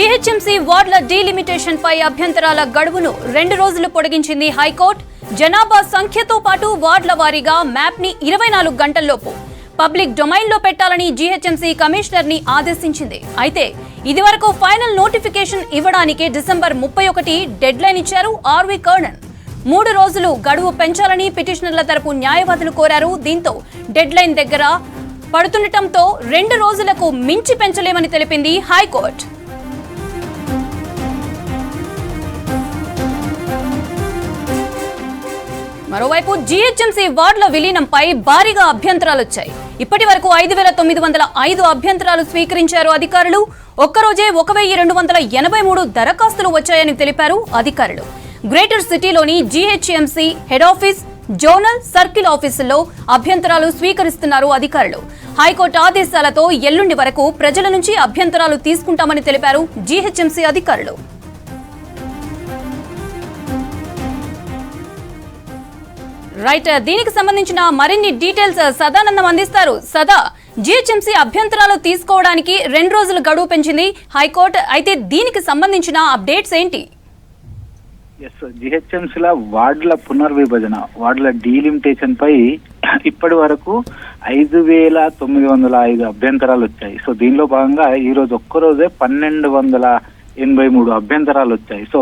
GHMC వార్డుల delimitation పై అభ్యంతరాల గడువును 2 రోజులు పొడిగించింది హైకోర్టు. జనాభా సంఖ్యతో పాటు వార్డుల వారీగా మ్యాప్ ని 24 గంటల్లోపు పబ్లిక్ డొమైన్ లో పెట్టాలని జీహెచ్ఎంసీ కమిషనర్ ని ఆదేశించింది. అయితే ఇదివరకు ఫైనల్ నోటిఫికేషన్ ఇవ్వడానికి డిసెంబర్ 31 డెడ్ లైన్ ఇచ్చారు ఆర్వి కర్ణన్. 3 రోజులు గడువు పెంచాలని పిటిషనర్ల తరపు న్యాయవాదులు కోరారు. దీంతో డెడ్ లైన్ దగ్గర పడుతుండటంతో 2 రోజులకు మించి పెంచలేమని తెలిపింది హైకోర్టు. మరోవైపు జీహెచ్ఎంసీ వార్డుల విలీనంపై భారీగా అభ్యంతరాలు వచ్చాయి. ఇప్పటి వరకు 5,905 అభ్యంతరాలు స్వీకరించారు అధికారులు. ఒక్కరోజే 1,283 దరఖాస్తులు వచ్చాయని తెలిపారు అధికారులు. గ్రేటర్ సిటీలోని GHMC head office, zonal, circle ఆఫీసుల్లో అభ్యంతరాలు స్వీకరిస్తున్నారు అధికారులు. హైకోర్టు ఆదేశాలతో ఎల్లుండి వరకు ప్రజల నుంచి అభ్యంతరాలు తీసుకుంటామని తెలిపారు జీహెచ్ఎంసీ అధికారులు. రైట్, దీనికి సంబంధించిన మరిన్ని డీటెయిల్స్ సదానందం అందిస్తారు. సదా, జీహెచ్ఎంసీ అభ్యంతరాలు తీసుకోవడానికి 2 రోజులు గడువు పెంచింది హైకోర్టు. అయితే దీనికి సంబంధించిన అప్డేట్స్ ఏంటి? జీహెచ్ఎంసీల వార్డుల పునర్విభజన, వార్డుల డీలిమిటేషన్ పై ఇప్పటి వరకు 5,905 అభ్యంతరాలు వచ్చాయి. సో దీనిలో భాగంగా ఈ రోజు ఒక్కరోజే 1,283 అభ్యంతరాలు వచ్చాయి. సో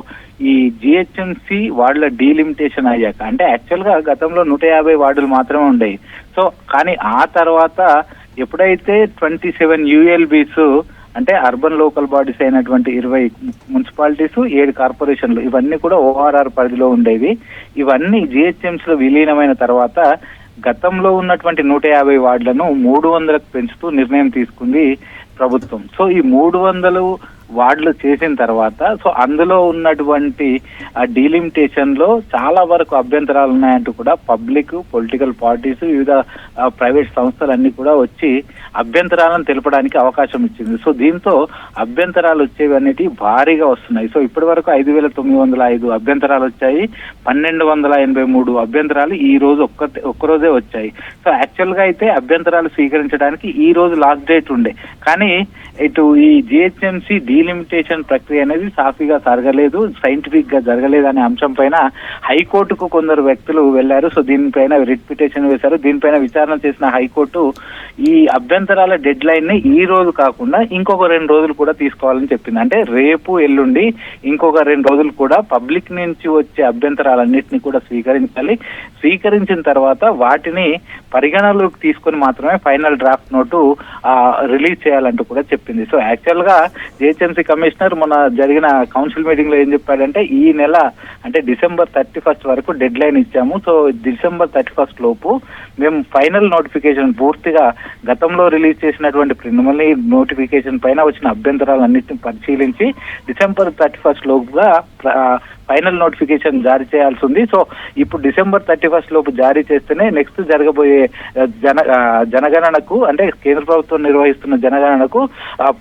ఈ జిహెచ్ఎంసీ వార్డుల డీలిమిటేషన్ అయ్యాక, అంటే యాక్చువల్ గా గతంలో 150 వార్డులు మాత్రమే ఉండేవి. సో కానీ ఆ తర్వాత ఎప్పుడైతే 27 యుఎల్బీస్, అంటే అర్బన్ లోకల్ బాడీస్ అయినటువంటి 20 మున్సిపాలిటీస్, 7 కార్పొరేషన్లు, ఇవన్నీ కూడా ఓఆర్ఆర్ పరిధిలో ఉండేవి. ఇవన్నీ జిహెచ్ఎంసీలో విలీనమైన తర్వాత గతంలో ఉన్నటువంటి 150 వార్డులను 300కు పెంచుతూ నిర్ణయం తీసుకుంది ప్రభుత్వం. సో ఈ 300 వార్డులు చేసిన తర్వాత సో అందులో ఉన్నటువంటి ఆ డీలిమిటేషన్ లో చాలా వరకు అభ్యంతరాలు ఉన్నాయంటూ కూడా పబ్లిక్, పొలిటికల్ పార్టీస్, వివిధ ప్రైవేట్ సంస్థలన్నీ కూడా వచ్చి అభ్యంతరాలను తెలపడానికి అవకాశం ఇచ్చింది. సో దీంతో అభ్యంతరాలు వచ్చేవి అనేవి భారీగా వస్తున్నాయి. సో ఇప్పటి వరకు 5,905 అభ్యంతరాలు వచ్చాయి. 1,283 అభ్యంతరాలు ఈ రోజు ఒక్కరోజే వచ్చాయి. సో యాక్చువల్ గా అయితే అభ్యంతరాలు స్వీకరించడానికి ఈ రోజు లాస్ట్ డేట్ ఉండే, కానీ ఇటు ఈ జిహెచ్ఎంసీ డీలిమిటేషన్ ప్రక్రియ అనేది సాఫీగా జరగలేదు, సైంటిఫిక్ గా జరగలేదు అనే అంశం పైన హైకోర్టుకు కొందరు వ్యక్తులు వెళ్లారు. సో దీనిపైన రిట్ పిటిషన్ వేశారు. దీనిపైన విచారణ చేసిన హైకోర్టు ఈ అభ్యంతరాల డెడ్ లైన్ ని ఈ రోజు కాకుండా ఇంకొక 2 రోజులు కూడా తీసుకోవాలని చెప్పింది. అంటే రేపు, ఎల్లుండి ఇంకొక 2 రోజులు కూడా పబ్లిక్ నుంచి వచ్చే అభ్యంతరాలన్నింటినీ కూడా స్వీకరించాలి. స్వీకరించిన తర్వాత వాటిని పరిగణలోకి తీసుకొని మాత్రమే ఫైనల్ డ్రాఫ్ట్ నోటు రిలీజ్ చేయాలంటూ కూడా చెప్పింది. సో యాక్చువల్ గా జిహెచ్ఎంసీ కమిషనర్ మొన్న జరిగిన కౌన్సిల్ మీటింగ్ లో ఏం చెప్పాడంటే, ఈ నెల అంటే డిసెంబర్ 31 వరకు డెడ్ లైన్ ఇచ్చాము. సో డిసెంబర్ 31 లోపు మేము ఫైనల్ నోటిఫికేషన్ పూర్తిగా గతంలో రిలీజ్ చేసినటువంటి ప్రిలిమినరీ నోటిఫికేషన్ పైన వచ్చిన అభ్యంతరాలన్నింటినీ పరిశీలించి డిసెంబర్ 31 లోపుగా ఫైనల్ నోటిఫికేషన్ జారీ చేయాల్సి ఉంది. సో ఇప్పుడు డిసెంబర్ 31 లోపు జారీ చేస్తేనే నెక్స్ట్ జరగబోయే జనగణనకు, అంటే కేంద్ర ప్రభుత్వం నిర్వహిస్తున్న జనగణనకు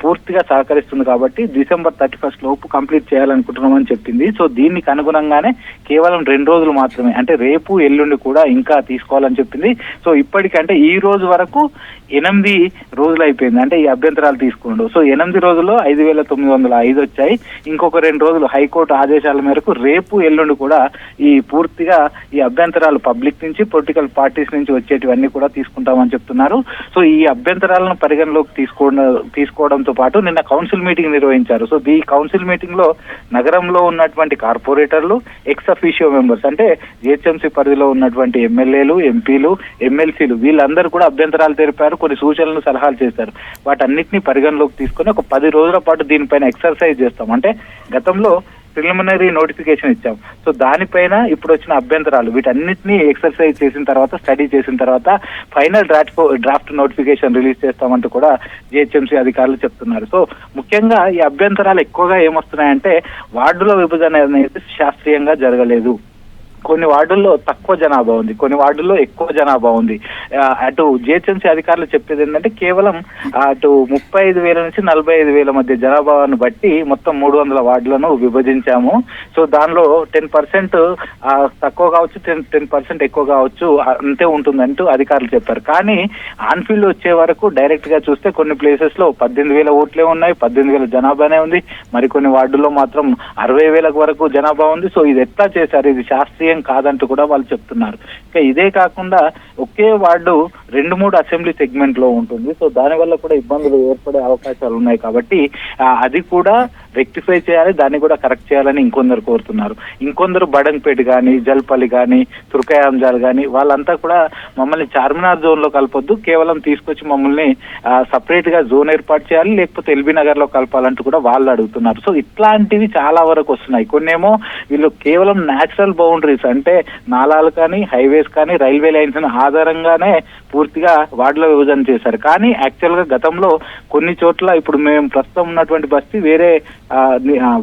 పూర్తిగా సహకరిస్తుంది. కాబట్టి డిసెంబర్ 31 లోపు కంప్లీట్ చేయాలనుకుంటున్నామని చెప్పింది. సో దీనికి అనుగుణంగానే కేవలం 2 రోజులు మాత్రమే, అంటే రేపు, ఎల్లుండి కూడా ఇంకా తీసుకోవాలని చెప్పింది. సో ఇప్పటికంటే ఈ రోజు వరకు 8 రోజులు అయిపోయింది, అంటే ఈ అభ్యంతరాలు తీసుకుంటూ. సో 8 రోజుల్లో 5,905 వచ్చాయి. ఇంకొక 2 రోజులు హైకోర్టు ఆదేశాల మేరకు రేపు, ఎల్లుండి కూడా ఈ పూర్తిగా ఈ అభ్యంతరాలు పబ్లిక్ నుంచి, పొలిటికల్ పార్టీస్ నుంచి వచ్చేటివన్నీ కూడా తీసుకుంటామని చెప్తున్నారు. సో ఈ అభ్యంతరాలను పరిగణలోకి తీసుకోవడంతో పాటు నిన్న కౌన్సిల్ మీటింగ్ నిర్వహించారు. సో ఈ కౌన్సిల్ మీటింగ్ లో నగరంలో ఉన్నటువంటి కార్పొరేటర్లు, ఎక్స్ అఫీషియో మెంబర్స్, అంటే జిహెచ్ఎంసీ పరిధిలో ఉన్నటువంటి ఎమ్మెల్యేలు, ఎంపీలు, ఎమ్మెల్సీలు, వీళ్ళందరూ కూడా అభ్యంతరాలు తెలిపారు. కొన్ని సూచనలు, సలహాలు చేశారు. వాటన్నిటిని పరిగణలోకి తీసుకొని ఒక 10 రోజుల పాటు దీనిపైన ఎక్సర్సైజ్ చేస్తాం. అంటే గతంలో ప్రిలిమినరీ నోటిఫికేషన్ ఇచ్చాం. సో దానిపైన ఇప్పుడు వచ్చిన అభ్యంతరాలు, వీటన్నిటినీ ఎక్సర్సైజ్ చేసిన తర్వాత, స్టడీ చేసిన తర్వాత ఫైనల్ డ్రాఫ్ట్ నోటిఫికేషన్ రిలీజ్ చేస్తామంటూ కూడా జిహెచ్ఎంసీ అధికారులు చెప్తున్నారు. సో ముఖ్యంగా ఈ అభ్యంతరాలు ఎక్కువగా ఏమొస్తున్నాయంటే, వార్డుల విభజన అనేది శాస్త్రీయంగా జరగలేదు, కొన్ని వార్డుల్లో తక్కువ జనాభా ఉంది, కొన్ని వార్డుల్లో ఎక్కువ జనాభా ఉంది. అటు జిహెచ్ఎంసీ అధికారులు చెప్పేది ఏంటంటే కేవలం అటు 35,000 నుంచి 45,000 మధ్య జనాభాను బట్టి మొత్తం 300 వార్డులను విభజించాము. సో దానిలో 10% తక్కువ కావచ్చు, 10% ఎక్కువ కావచ్చు, అంతే ఉంటుందంటూ అధికారులు చెప్పారు. కానీ ఆన్ఫీల్డ్ వచ్చే వరకు డైరెక్ట్ గా చూస్తే కొన్ని ప్లేసెస్ లో 18,000 ఓట్లే ఉన్నాయి, 18,000 జనాభానే ఉంది. మరికొన్ని వార్డుల్లో మాత్రం 60,000 వరకు జనాభా ఉంది. సో ఇది ఎట్లా చేశారు, ఇది శాస్త్రీయం కాదంటూ కూడా వాళ్ళు చెప్తున్నారు. ఇంకా ఇదే కాకుండా ఒకే వార్డు 2-3 అసెంబ్లీ సెగ్మెంట్ లో ఉంటుంది. సో దానివల్ల కూడా ఇబ్బందులు ఏర్పడే అవకాశాలు ఉన్నాయి. కాబట్టి అది కూడా రెక్టిఫై చేయాలి, దాన్ని కూడా కరెక్ట్ చేయాలని ఇంకొందరు కోరుతున్నారు. ఇంకొందరు బడంగ్పేట్ కానీ, జల్పల్లి కానీ, తుర్కయాంజాల్ కానీ వాళ్ళంతా కూడా మమ్మల్ని చార్మినార్ జోన్ లో కలపొద్దు, కేవలం తీసుకొచ్చి మమ్మల్ని సపరేట్ గా జోన్ ఏర్పాటు చేయాలి, లేకపోతే ఎల్బీ నగర్ లో కలపాలంటూ కూడా వాళ్ళు అడుగుతున్నారు. సో ఇట్లాంటివి చాలా వరకు వస్తున్నాయి. కొన్నేమో వీళ్ళు కేవలం న్యాచురల్ బౌండరీస్ అంటే నాలాలు కానీ, హైవేస్ కానీ, రైల్వే లైన్స్ ఆధారంగానే పూర్తిగా వార్డులో విభజన చేశారు. కానీ యాక్చువల్ గా గతంలో కొన్ని చోట్ల ఇప్పుడు మేము ప్రస్తుతం ఉన్నటువంటి బస్తీ వేరే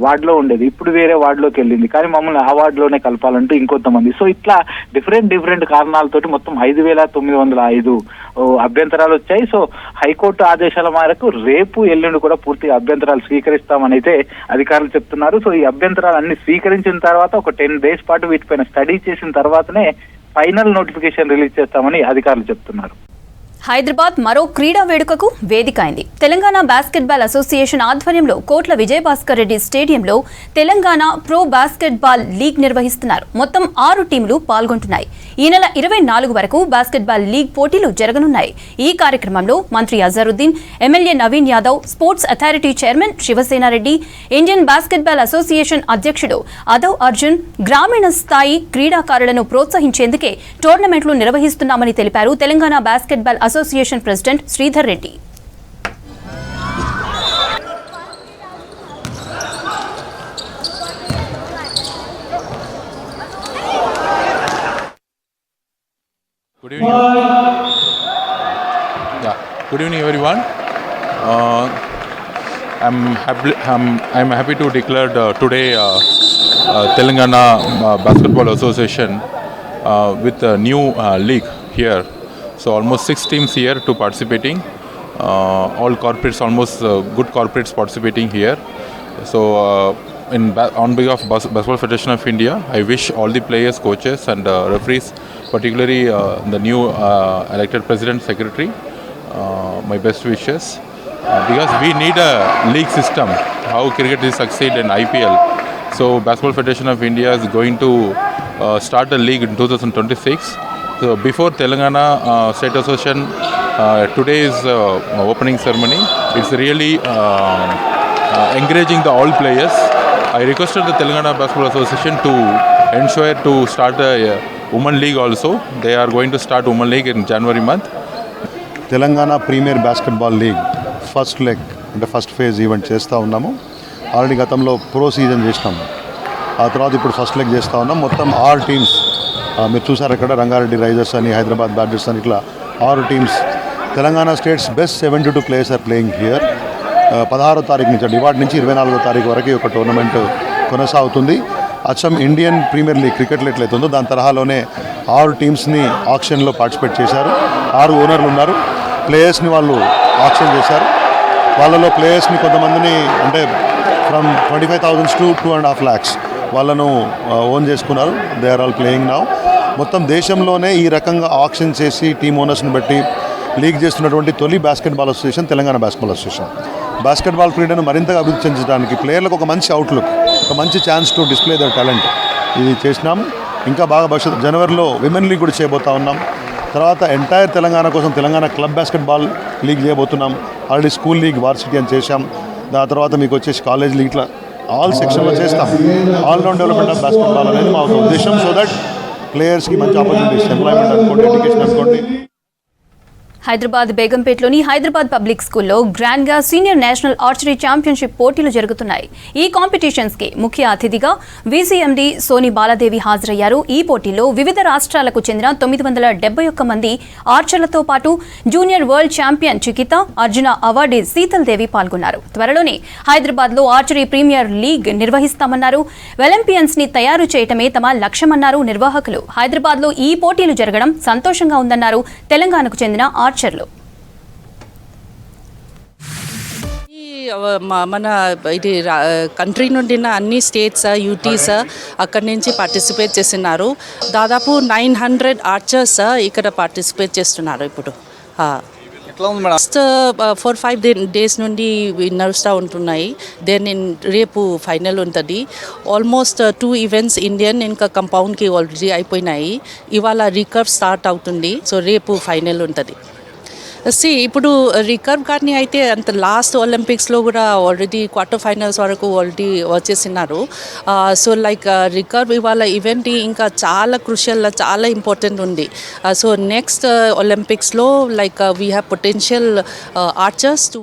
వార్డులో ఉండేది, ఇప్పుడు వేరే వార్డులోకి వెళ్ళింది, కానీ మమ్మల్ని ఆ వార్డులోనే కలపాలంటూ ఇంకొంతమంది. సో ఇట్లా డిఫరెంట్ కారణాలతోటి మొత్తం 5,905 అభ్యంతరాలు వచ్చాయి. సో హైకోర్టు ఆదేశాల మేరకు రేపు ఎల్లుండి కూడా పూర్తిగా అభ్యంతరాలు స్వీకరిస్తామని అయితే అధికారులు చెప్తున్నారు. సో ఈ అభ్యంతరాలు అన్ని స్వీకరించిన తర్వాత ఒక 10 days పాటు వీటిపైన స్టడీ చేసిన తర్వాతనే ఫైనల్ నోటిఫికేషన్ రిలీజ్ చేస్తామని అధికారులు చెప్తున్నారు. హైదరాబాద్ మరో క్రీడా వేడుకకు వేదిక అయింది. తెలంగాణ బాస్కెట్బాల్ అసోసియేషన్ ఆధ్వర్యంలో కోట్ల విజయభాస్కర్ రెడ్డి స్టేడియంలో తెలంగాణ ప్రో బాస్కెట్బాల్ లీగ్ నిర్వహిస్తున్నారు. మొత్తం 6 టీంలు పాల్గొంటున్నాయి. ఈ నెల 24 వరకు బాస్కెట్బాల్ లీగ్ పోటీలు జరగనున్నాయి. ఈ కార్యక్రమంలో మంత్రి Azharuddin, MLA Naveen Yadav, sports authority chairman Shivasena Reddy, Indian basketball association అధ్యక్షుడు అదవ్ అర్జున్ గ్రామీణ స్థాయి క్రీడాకారులను ప్రోత్సహించేందుకే టోర్నమెంట్లు నిర్వహిస్తున్నామని తెలిపారు. Telangana basketball association president Sridhar Reddy. Good evening, everyone. I'm happy to declare today Telangana Basketball Association with a new league here. So almost 6 teams here to participating. All corporates, almost good corporates participating here. So on behalf of Basketball Federation of India, I wish all the players, coaches and referees, particularly the new elected president, secretary, my best wishes. Because we need a league system, how cricket is succeed in IPL. So Basketball Federation of India is going to start a league in 2026. So before Telangana State Association, today's opening ceremony, it's really encouraging all players. I requested the Telangana Basketball Association to ensure to start a women league also. They are going to start women league in January month. Telangana Premier Basketball League first leg అంటే first phase event చేస్తూ ఉన్నాము. Already గతంలో pro season చేసినాము, ఆ తర్వాత ఇప్పుడు first leg చేస్తూ ఉన్నాం. మొత్తం 6 టీమ్స్ మీరు చూసారు ఇక్కడ, రంగారెడ్డి రైజర్స్ అని, హైదరాబాద్ బ్యాటర్స్ అని, ఇట్లా 6 teams. Telangana states best 72 players are playing here. 16వ తారీఖు నుంచి అంటే ఇవాటి నుంచి 24వ తారీఖు వరకు ఒక టోర్నమెంట్ కొనసాగుతుంది. అచ్చం ఇండియన్ ప్రీమియర్ లీగ్ క్రికెట్లో ఎట్లయితుందో దాని తరహాలోనే 6 టీమ్స్ని ఆక్షన్లో పార్టిసిపేట్ చేశారు. 6 ఓనర్లు ఉన్నారు. ప్లేయర్స్ని వాళ్ళు ఆక్షన్ చేశారు. వాళ్ళలో ప్లేయర్స్ని కొంతమందిని అంటే ఫ్రమ్ 25,000 to 2.5 lakhs వాళ్ళను ఓన్ చేసుకున్నారు. They are all playing now. మొత్తం దేశంలోనే ఈ రకంగా ఆక్షన్ చేసి టీమ్ ఓనర్స్ని బట్టి లీగ్ చేస్తున్నటువంటి తొలి basketball association Telangana basketball association. Basketball క్రీడను మరింతగా అభివృద్ధి చెందడానికి ప్లేయర్లకు ఒక మంచి అవుట్లుక్, ఒక మంచి chance to display their talent ఇది చేసినాం. ఇంకా బాగా భవిష్యత్తు జనవరిలో విమెన్ లీగ్ కూడా చేయబోతా ఉన్నాం. తర్వాత ఎంటైర్ తెలంగాణ కోసం తెలంగాణ క్లబ్ బాస్కెట్బాల్ లీగ్ చేయబోతున్నాం. ఆల్రెడీ స్కూల్ లీగ్ వార్సిటీ అని చేశాం. దాని తర్వాత మీకు వచ్చేసి కాలేజ్ లీగ్, ఇట్లా ఆల్ సెక్షన్లో చేస్తాం. ఆల్రౌండ్ డెవలప్మెంట్ ఆఫ్ బాస్కెట్బాల్ అనేది మా ఒక ఉద్దేశం. సో దట్ ప్లేయర్స్కి మంచి ఆపర్చునిటీస్, ఎంప్లాయ్మెంట్ అనుకోండి, ఎడ్యుకేషన్ అనుకోండి. హైదరాబాద్ బేగంపేటలోని హైదరాబాద్ పబ్లిక్ స్కూల్లో గ్రాండ్ గా సీనియర్ నేషనల్ ఆర్చరీ ఛాంపియన్షిప్ పోటీలు జరుగుతున్నాయి. ఈ కాంపిటీషన్స్ కి ముఖ్య అతిథిగా వీసీఎండీ సోని బాలాదేవి హాజరయ్యారు. ఈ పోటీలో వివిధ రాష్ట్రాలకు చెందిన 971 మంది ఆర్చర్లతో పాటు junior world champion Chikitha, Arjuna awardee Sheetal Devi పాల్గొన్నారు. త్వరలోనే హైదరాబాద్ లో ఆర్చరీ ప్రీమియర్ లీగ్ నిర్వహిస్తామన్నారు. ఒలింపియన్స్ ని తయారు చేయటమే తమ లక్ష్యమన్నారు నిర్వాహకులు. హైదరాబాద్ లో ఈ పోటీలు జరగడం సంతోషంగా ఉందన్నారు తెలంగాణకు చెందిన ఆర్చర్లు. మన ఇది కంట్రీ నుండి అన్ని స్టేట్స్ యూటీస్ అక్కడి నుంచి పార్టిసిపేట్ చేస్తున్నారు. దాదాపు 900 ఆర్చర్స్ ఇక్కడ పార్టిసిపేట్ చేస్తున్నారు. ఇప్పుడు ఫస్ట్ 4-5 డేస్ నుండి నడుస్తూ ఉంటున్నాయి. రేపు ఫైనల్ ఉంటుంది. ఆల్మోస్ట్ 2 ఈవెంట్స్ ఇండియన్ ఇంకా కంపౌండ్కి ఆల్రెడీ అయిపోయినాయి. ఇవాళ రికర్వ్ స్టార్ట్ అవుతుంది. సో రేపు ఫైనల్ ఉంటుంది. ఇప్పుడు రికర్వ్ కానీ అయితే అంత లాస్ట్ ఒలింపిక్స్లో కూడా ఆల్రెడీ క్వార్టర్ ఫైనల్స్ వరకు ఆల్రెడీ వచ్చేసినారు. సో లైక్ రికర్వ్ ఇవాళ ఈవెంట్ ఇంకా చాలా క్రూషియల్, చాలా ఇంపార్టెంట్ ఉంది. సో నెక్స్ట్ ఒలింపిక్స్లో like we have potential archers too.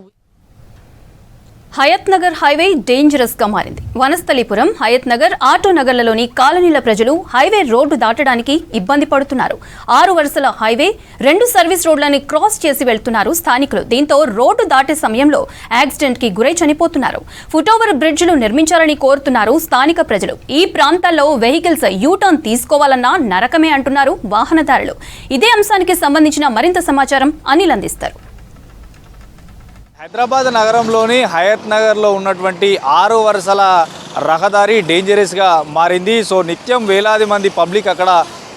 Hayathnagar highway dangerous గా మారింది. వనస్థలిపురం, హయత్ నగర్, ఆటో నగర్లలోని కాలనీల ప్రజలు హైవే రోడ్డు దాటడానికి ఇబ్బంది పడుతున్నారు. 6 వరుసల హైవే 2 సర్వీస్ రోడ్లని క్రాస్ చేసి వెళ్తున్నారు స్థానికులు. దీంతో రోడ్డు దాటే సమయంలో యాక్సిడెంట్ కి గురై చనిపోతున్నారు. ఫుట్ఓవర్ బ్రిడ్జ్లు నిర్మించాలని కోరుతున్నారు స్థానిక ప్రజలు. ఈ ప్రాంతాల్లో వెహికల్స్ యూటర్న్ తీసుకోవాలన్నా నరకమే అంటున్నారు వాహనదారులు. ఇదే అంశానికి సంబంధించిన మరింత సమాచారం అనిల్ అందిస్తారు. హైదరాబాద్ నగరంలోని హయత్ నగర్లో ఉన్నటువంటి 6 వరుసల రహదారి డేంజరస్గా మారింది. సో నిత్యం వేలాది మంది పబ్లిక్ అక్కడ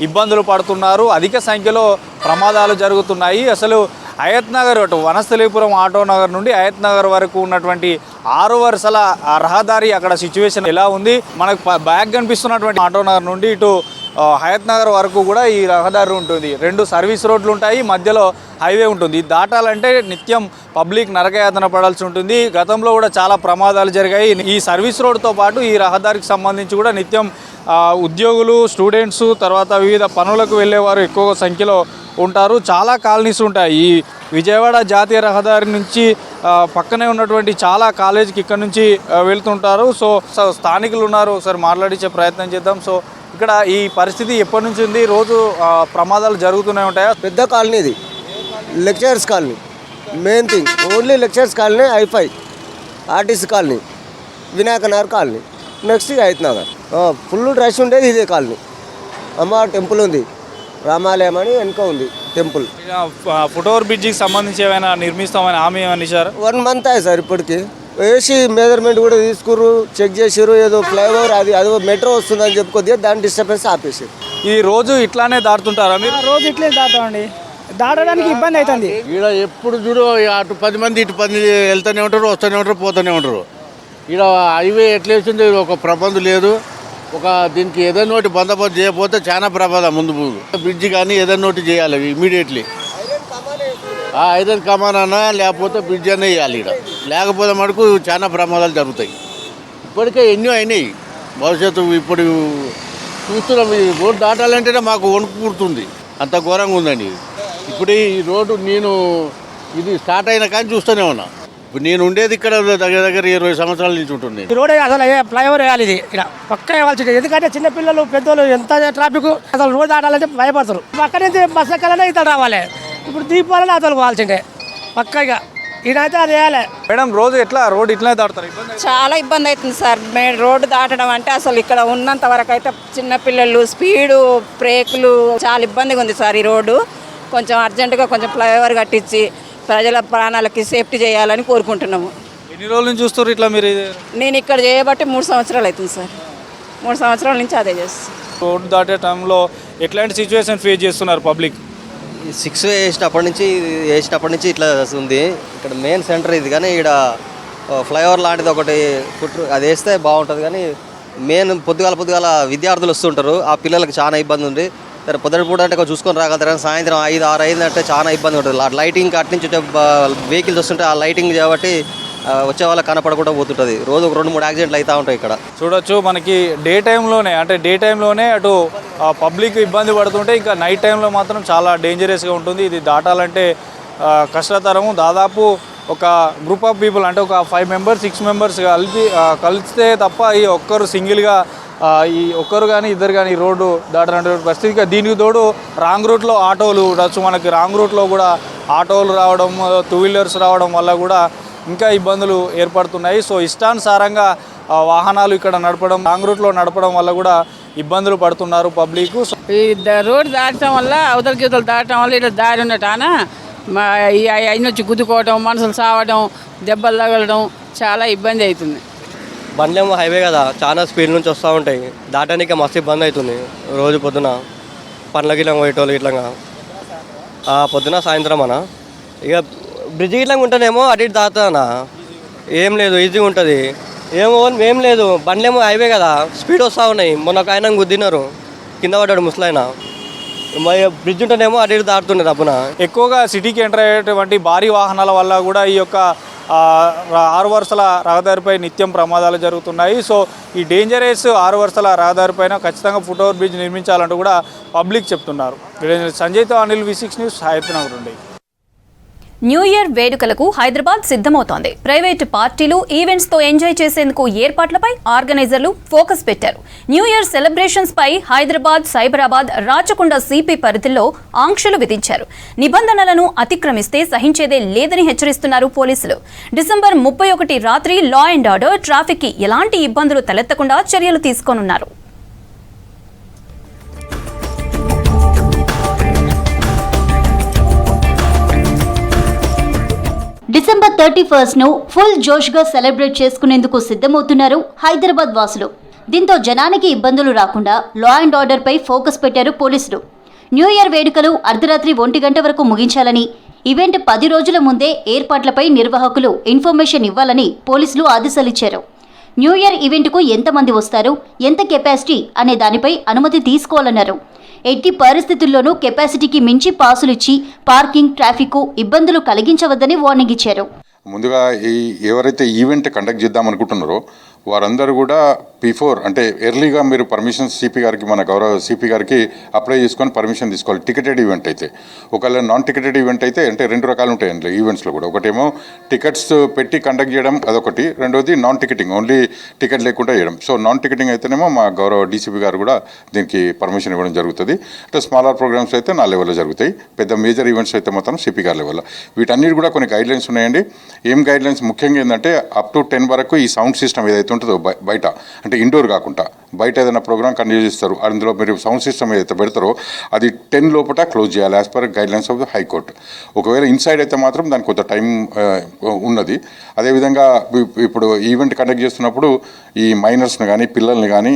ఇబ్బందులు పడుతున్నారు. అధిక సంఖ్యలో ప్రమాదాలు జరుగుతున్నాయి. అసలు హయత్ నగర్ అటు వనస్థలిపురం ఆటో నగర్ నుండి హయత్ నగర్ వరకు ఉన్నటువంటి 6 వరుసల రహదారి అక్కడ సిచ్యువేషన్ ఎలా ఉంది? మనకు బ్యాక్ కనిపిస్తున్నటువంటి ఆటో నగర్ నుండి ఇటు హయత్ నగర్ వరకు కూడా ఈ రహదారి ఉంటుంది. 2 సర్వీస్ రోడ్లు ఉంటాయి, మధ్యలో హైవే ఉంటుంది. దాటాలంటే నిత్యం పబ్లిక్ నరకయాతన పడాల్సి ఉంటుంది. గతంలో కూడా చాలా ప్రమాదాలు జరిగాయి. ఈ సర్వీస్ రోడ్తో పాటు ఈ రహదారికి సంబంధించి కూడా నిత్యం ఉద్యోగులు, స్టూడెంట్స్, తర్వాత వివిధ పనులకు వెళ్ళేవారు ఎక్కువ సంఖ్యలో ఉంటారు. చాలా కాలనీస్ ఉంటాయి. ఈ విజయవాడ జాతీయ రహదారి నుంచి పక్కనే ఉన్నటువంటి చాలా కాలేజీకి ఇక్కడ నుంచి వెళ్తుంటారు. సో స్థానికులు ఉన్నారు, ఒకసారి మాట్లాడించే ప్రయత్నం చేద్దాం. సో ఇక్కడ ఈ పరిస్థితి ఎప్పటి నుంచి ఉంది? రోజు ప్రమాదాలు జరుగుతూనే ఉంటాయా? పెద్ద కాలనీ ఇది, lecturers colony. Main thing only lecturers colony, ఐఫై RTC colony, Vinayaka Nagar colony, next Hayath Nagar. Full rush ఉండేది ఇదే కాలనీ. అమ్మ టెంపుల్ ఉంది, రామాలయం అని వెనుక ఉంది టెంపుల్. ఫుట్ఓవర్ బ్రిడ్జికి సంబంధించి ఏమైనా నిర్మిస్తామని హామీ ఏమైనా ఇచ్చారు? 1 మంత్ అయ్యి సార్ ఇప్పటికి. వేసి మెజర్మెంట్ కూడా తీసుకుర్రు, చెక్ చేసారు. ఏదో ఫ్లైఓవర్ అది మెట్రో వస్తుందని చెప్పి కొద్దిగా దాని డిస్టర్బెన్స్ ఆపేసారు. ఈ రోజు ఇట్లానే దాటుతుంటారా మీరు? రోజు ఇట్లే దాటామండి, దాటడానికి ఇబ్బంది అవుతుంది. ఈడ ఎప్పుడు చూడు అటు 10 మంది ఇటు 10 వెళ్తూనే ఉంటారు, వస్తూనే ఉంటారు, పోతూనే ఉంటారు. ఈడ హైవే ఎట్లా వేసింది, ఒక ప్రబంధం లేదు. దీనికి ఏదైనా ఒకటి బందోబస్తు చేయకపోతే చాలా ప్రమాదం. ముందు బ్రిడ్జి కానీ ఏదైనా ఒకటి చేయాలి ఇమీడియట్లీ. ఐరన్ కమాన్ అన్నా లేకపోతే బ్రిడ్జ్ అనే వేయాలి. ఇక్కడ లేకపోతే మటుకు చాలా ప్రమాదాలు జరుగుతాయి. ఇప్పటికే ఎన్నో అయినాయి. భవిష్యత్తు ఇప్పుడు చూస్తున్నాం. ఈ రోడ్డు దాటాలంటేనే మాకు వణుకు పుడుతుంది, అంత ఘోరంగా ఉందండి. ఇప్పుడు ఈ రోడ్డు ఇది స్టార్ట్ అయినా కానీ చూస్తూనే ఉన్నా. ఇప్పుడు నేను ఉండేది ఇక్కడ దగ్గర 20 సంవత్సరాల నుంచి ఉంటుంది. ఈ రోడ్ అసలు ఫ్లైఓవర్ వేయాలి, ఇది ఇక్కడ పక్క వేయాల్సింది. ఎందుకంటే చిన్నపిల్లలు, పెద్దోళ్ళు ఎంత ట్రాఫిక్, అసలు రోడ్ దాటాలంటే భయపడతారు. పక్క నుంచి బస్సు ఎక్కాలనే ఇతను రావాలి. ఇప్పుడు దీపాలని అతను పోవాల్సిందే పక్కగా. ఈయనైతే అది వేయాలి. మేడం, రోజు ఎట్లా రోడ్ ఇట్లనే దాటుతారు? చాలా ఇబ్బంది అవుతుంది సార్. రోడ్డు దాటడం అంటే అసలు ఇక్కడ ఉన్నంత వరకు అయితే చిన్నపిల్లలు, స్పీడు, బ్రేకులు, చాలా ఇబ్బందిగా ఉంది సార్. ఈ రోడ్డు కొంచెం అర్జెంటుగా కొంచెం ఫ్లైఓవర్ కట్టించి ప్రజల ప్రాణాలకి సేఫ్టీ చేయాలని కోరుకుంటున్నాము. ఎన్ని రోజుల నుంచి చూస్తారు ఇట్లా మీరు? నేను ఇక్కడ చేయబట్టి 3 సంవత్సరాలు అవుతుంది సార్. 3 సంవత్సరాల నుంచి అదే చేస్తాను. రోడ్డు దాటే టైంలో ఎట్లాంటి సిచ్యువేషన్ ఫేస్ చేస్తున్నారు పబ్లిక్? 6 వేసినప్పటి నుంచి ఇట్లా ఉంది. ఇక్కడ మెయిన్ సెంటర్ ఇది, కానీ ఇక్కడ ఫ్లైఓవర్ లాంటిది ఒకటి అది వేస్తే బాగుంటుంది. కానీ మెయిన్ పొద్దుగాల విద్యార్థులు వస్తుంటారు, ఆ పిల్లలకి చాలా ఇబ్బంది ఉంది. సరే పొద్దున పూట అంటే చూసుకొని రాగలుగుతారు, కానీ సాయంత్రం 5-6 అయిందంటే చాలా ఇబ్బంది ఉంటుంది. లైటింగ్ అటు నుంచి వెహికల్స్ వస్తుంటే ఆ లైటింగ్ కాబట్టి వచ్చే వాళ్ళకి కనపడకుండా పోతుంటుంది. రోజు 2-3 యాక్సిడెంట్లు అవుతూ ఉంటాయి ఇక్కడ. చూడొచ్చు మనకి డే టైంలోనే అటు పబ్లిక్ ఇబ్బంది పడుతుంటే ఇంకా నైట్ టైంలో మాత్రం చాలా డేంజరస్గా ఉంటుంది. ఇది దాటాలంటే కష్టతరము. దాదాపు ఒక గ్రూప్ ఆఫ్ పీపుల్ అంటే ఒక 5 members 6 members కలిస్తే తప్ప ఈ ఒక్కరు సింగిల్గా ఈ ఒక్కరు కానీ ఇద్దరు కానీ ఈ రోడ్డు దాటనటువంటి పరిస్థితి. దీనికి తోడు రాంగ్ రూట్లో ఆటోలు ఉండొచ్చు. మనకి రాంగ్ రూట్లో కూడా ఆటోలు రావడం, 2 wheelers రావడం వల్ల కూడా ఇంకా ఇబ్బందులు ఏర్పడుతున్నాయి. సో ఇష్టానుసారంగా వాహనాలు ఇక్కడ నడపడం, రాంగ్ రూట్లో నడపడం వల్ల కూడా ఇబ్బందులు పడుతున్నారు పబ్లిక్. ఈ రోడ్డు దాటడం వల్ల అవతల గీతలు దాటడం వల్ల ఇట్లా దారి ఉన్నటాన అయిన వచ్చి గుద్దుకోవడం, మనుషులు సావడం, దెబ్బలు తగలడం చాలా ఇబ్బంది అవుతుంది. బండ్లేమో హైవే కదా, చాలా స్పీడ్ నుంచి వస్తూ ఉంటాయి. దాటానికి మస్తు ఇబ్బంది అవుతుంది. రోజు పొద్దున పనులకి ఇట్లా పోయేటోళ్ళు ఇట్లా పొద్దున సాయంత్రం అన్న ఇక బ్రిడ్జ్ ఇట్లా ఉంటేనేమో అటు ఇటు దాటుతానా ఏం లేదు, ఈజీగా ఉంటుంది. ఏం లేదు, బండ్లేమో హైవే కదా, స్పీడ్ వస్తూ ఉన్నాయి. మొన్న ఒక ఆయన గుద్దినారు, కింద పడ్డాడు ముసలాయన. బ్రిడ్జ్ ఉంటేనేమో అటు ఇటు దాటుతుండే తప్పున. ఎక్కువగా సిటీకి ఎంటర్ అయ్యేటువంటి భారీ వాహనాల వల్ల కూడా ఈ యొక్క 6 వరుసల రహదారిపై నిత్యం ప్రమాదాలు జరుగుతున్నాయి. సో ఈ డేంజరస్ 6 వరుసల రహదారిపైన ఖచ్చితంగా ఫుట్ ఓవర్ బ్రిడ్జ్ నిర్మించాలంటూ కూడా పబ్లిక్ చెప్తున్నారు. సంజయ్తో అనిల్, V6 న్యూస్, హయత్నగర్ నుండి. న్యూ ఇయర్ వేడుకలకు హైదరాబాద్ సిద్ధమవుతోంది. ప్రైవేటు పార్టీలు, ఈవెంట్స్ తో ఎంజాయ్ చేసేందుకు ఏర్పాట్లపై ఆర్గనైజర్లు ఫోకస్ పెట్టారు. న్యూ ఇయర్ సెలబ్రేషన్స్ పై హైదరాబాద్, సైబరాబాద్, రాచకొండ సిపి పరిధిలో ఆంక్షలు విధించారు. నిబంధనలను అతిక్రమిస్తే సహించేదే లేదని హెచ్చరిస్తున్నారు పోలీసులు. డిసెంబర్ 31 రాత్రి లా అండ్ ఆర్డర్, ట్రాఫిక్ కి ఎలాంటి ఇబ్బందులు తలెత్తకుండా చర్యలు తీసుకోనున్నారు. డిసెంబర్ 31 ను ఫుల్ జోష్గా సెలబ్రేట్ చేసుకునేందుకు సిద్ధమవుతున్నారు హైదరాబాద్ వాసులు. దీంతో జనానికి ఇబ్బందులు రాకుండా లా అండ్ ఆర్డర్ పై ఫోకస్ పెట్టారు పోలీసులు. న్యూ ఇయర్ వేడుకలు అర్ధరాత్రి 1 గంట వరకు ముగించాలని, ఈవెంట్ 10 రోజుల ముందే ఏర్పాట్లపై నిర్వాహకులు ఇన్ఫర్మేషన్ ఇవ్వాలని పోలీసులు ఆదేశాలిచ్చారు. న్యూ ఇయర్ ఈవెంట్కు ఎంతమంది వస్తారు, ఎంత కెపాసిటీ అనే దానిపై అనుమతి తీసుకోవాలన్నారు. ఎట్టి పరిస్థితుల్లోనూ కెపాసిటీకి మించి పాసులిచ్చి పార్కింగ్, ట్రాఫిక్ ఇబ్బందులు కలిగించవద్దని వార్నింగ్ ఇచ్చారు. ముందుగా ఎవరైతే ఈవెంట్ కండక్ట్ చేద్దాం అనుకుంటున్నారో వారందరూ కూడా బిఫోర్ అంటే ఎర్లీగా మీరు పర్మిషన్ సిపి గారికి, మన గౌరవ సిపి గారికి అప్లై చేసుకొని పర్మిషన్ తీసుకోవాలి. టికెటెడ్ ఈవెంట్ అయితే, ఒకవేళ నాన్ టికెటెడ్ ఈవెంట్ అయితే అంటే 2 రకాలు ఉంటాయి అందులో ఈవెంట్స్లో కూడా. ఒకటేమో టికెట్స్ పెట్టి కండక్ట్ చేయడం, అదొకటి. రెండోది నాన్ టికెటింగ్, ఓన్లీ టికెట్ లేకుండా చేయడం. సో నాన్ టికెటింగ్ అయితేనేమో మా గౌరవ డీసీపీ గారు కూడా దీనికి పర్మిషన్ ఇవ్వడం జరుగుతుంది. అంటే స్మాలర్ ప్రోగ్రామ్స్ అయితే నా లెవెల్లో జరుగుతాయి, పెద్ద మేజర్ ఈవెంట్స్ అయితే మాత్రం సిపి గారి లెవెల్లో. వీటన్నిటి కూడా కొన్ని గైడ్లైన్స్ ఉన్నాయండి. ఏం గైడ్లైన్స్ ముఖ్యంగా ఏంటంటే అప్ టు 10 వరకు ఈ సౌండ్ సిస్టమ్ ఏదైతే ఉంటుందో బయట, అంటే ఇండోర్ కాకుండా బయట ఏదైనా ప్రోగ్రామ్ కండక్ట్ చేస్తారు, అందులో మీరు సౌండ్ సిస్టమ్ ఏదైతే పెడతారో అది 10 లోపల క్లోజ్ చేయాలి as per guidelines of the high court. ఒకవేళ ఇన్సైడ్ అయితే మాత్రం దానికి కొంత టైం ఉన్నది. అదేవిధంగా ఇప్పుడు ఈవెంట్ కండక్ట్ చేస్తున్నప్పుడు ఈ మైనర్స్ని కానీ పిల్లల్ని కానీ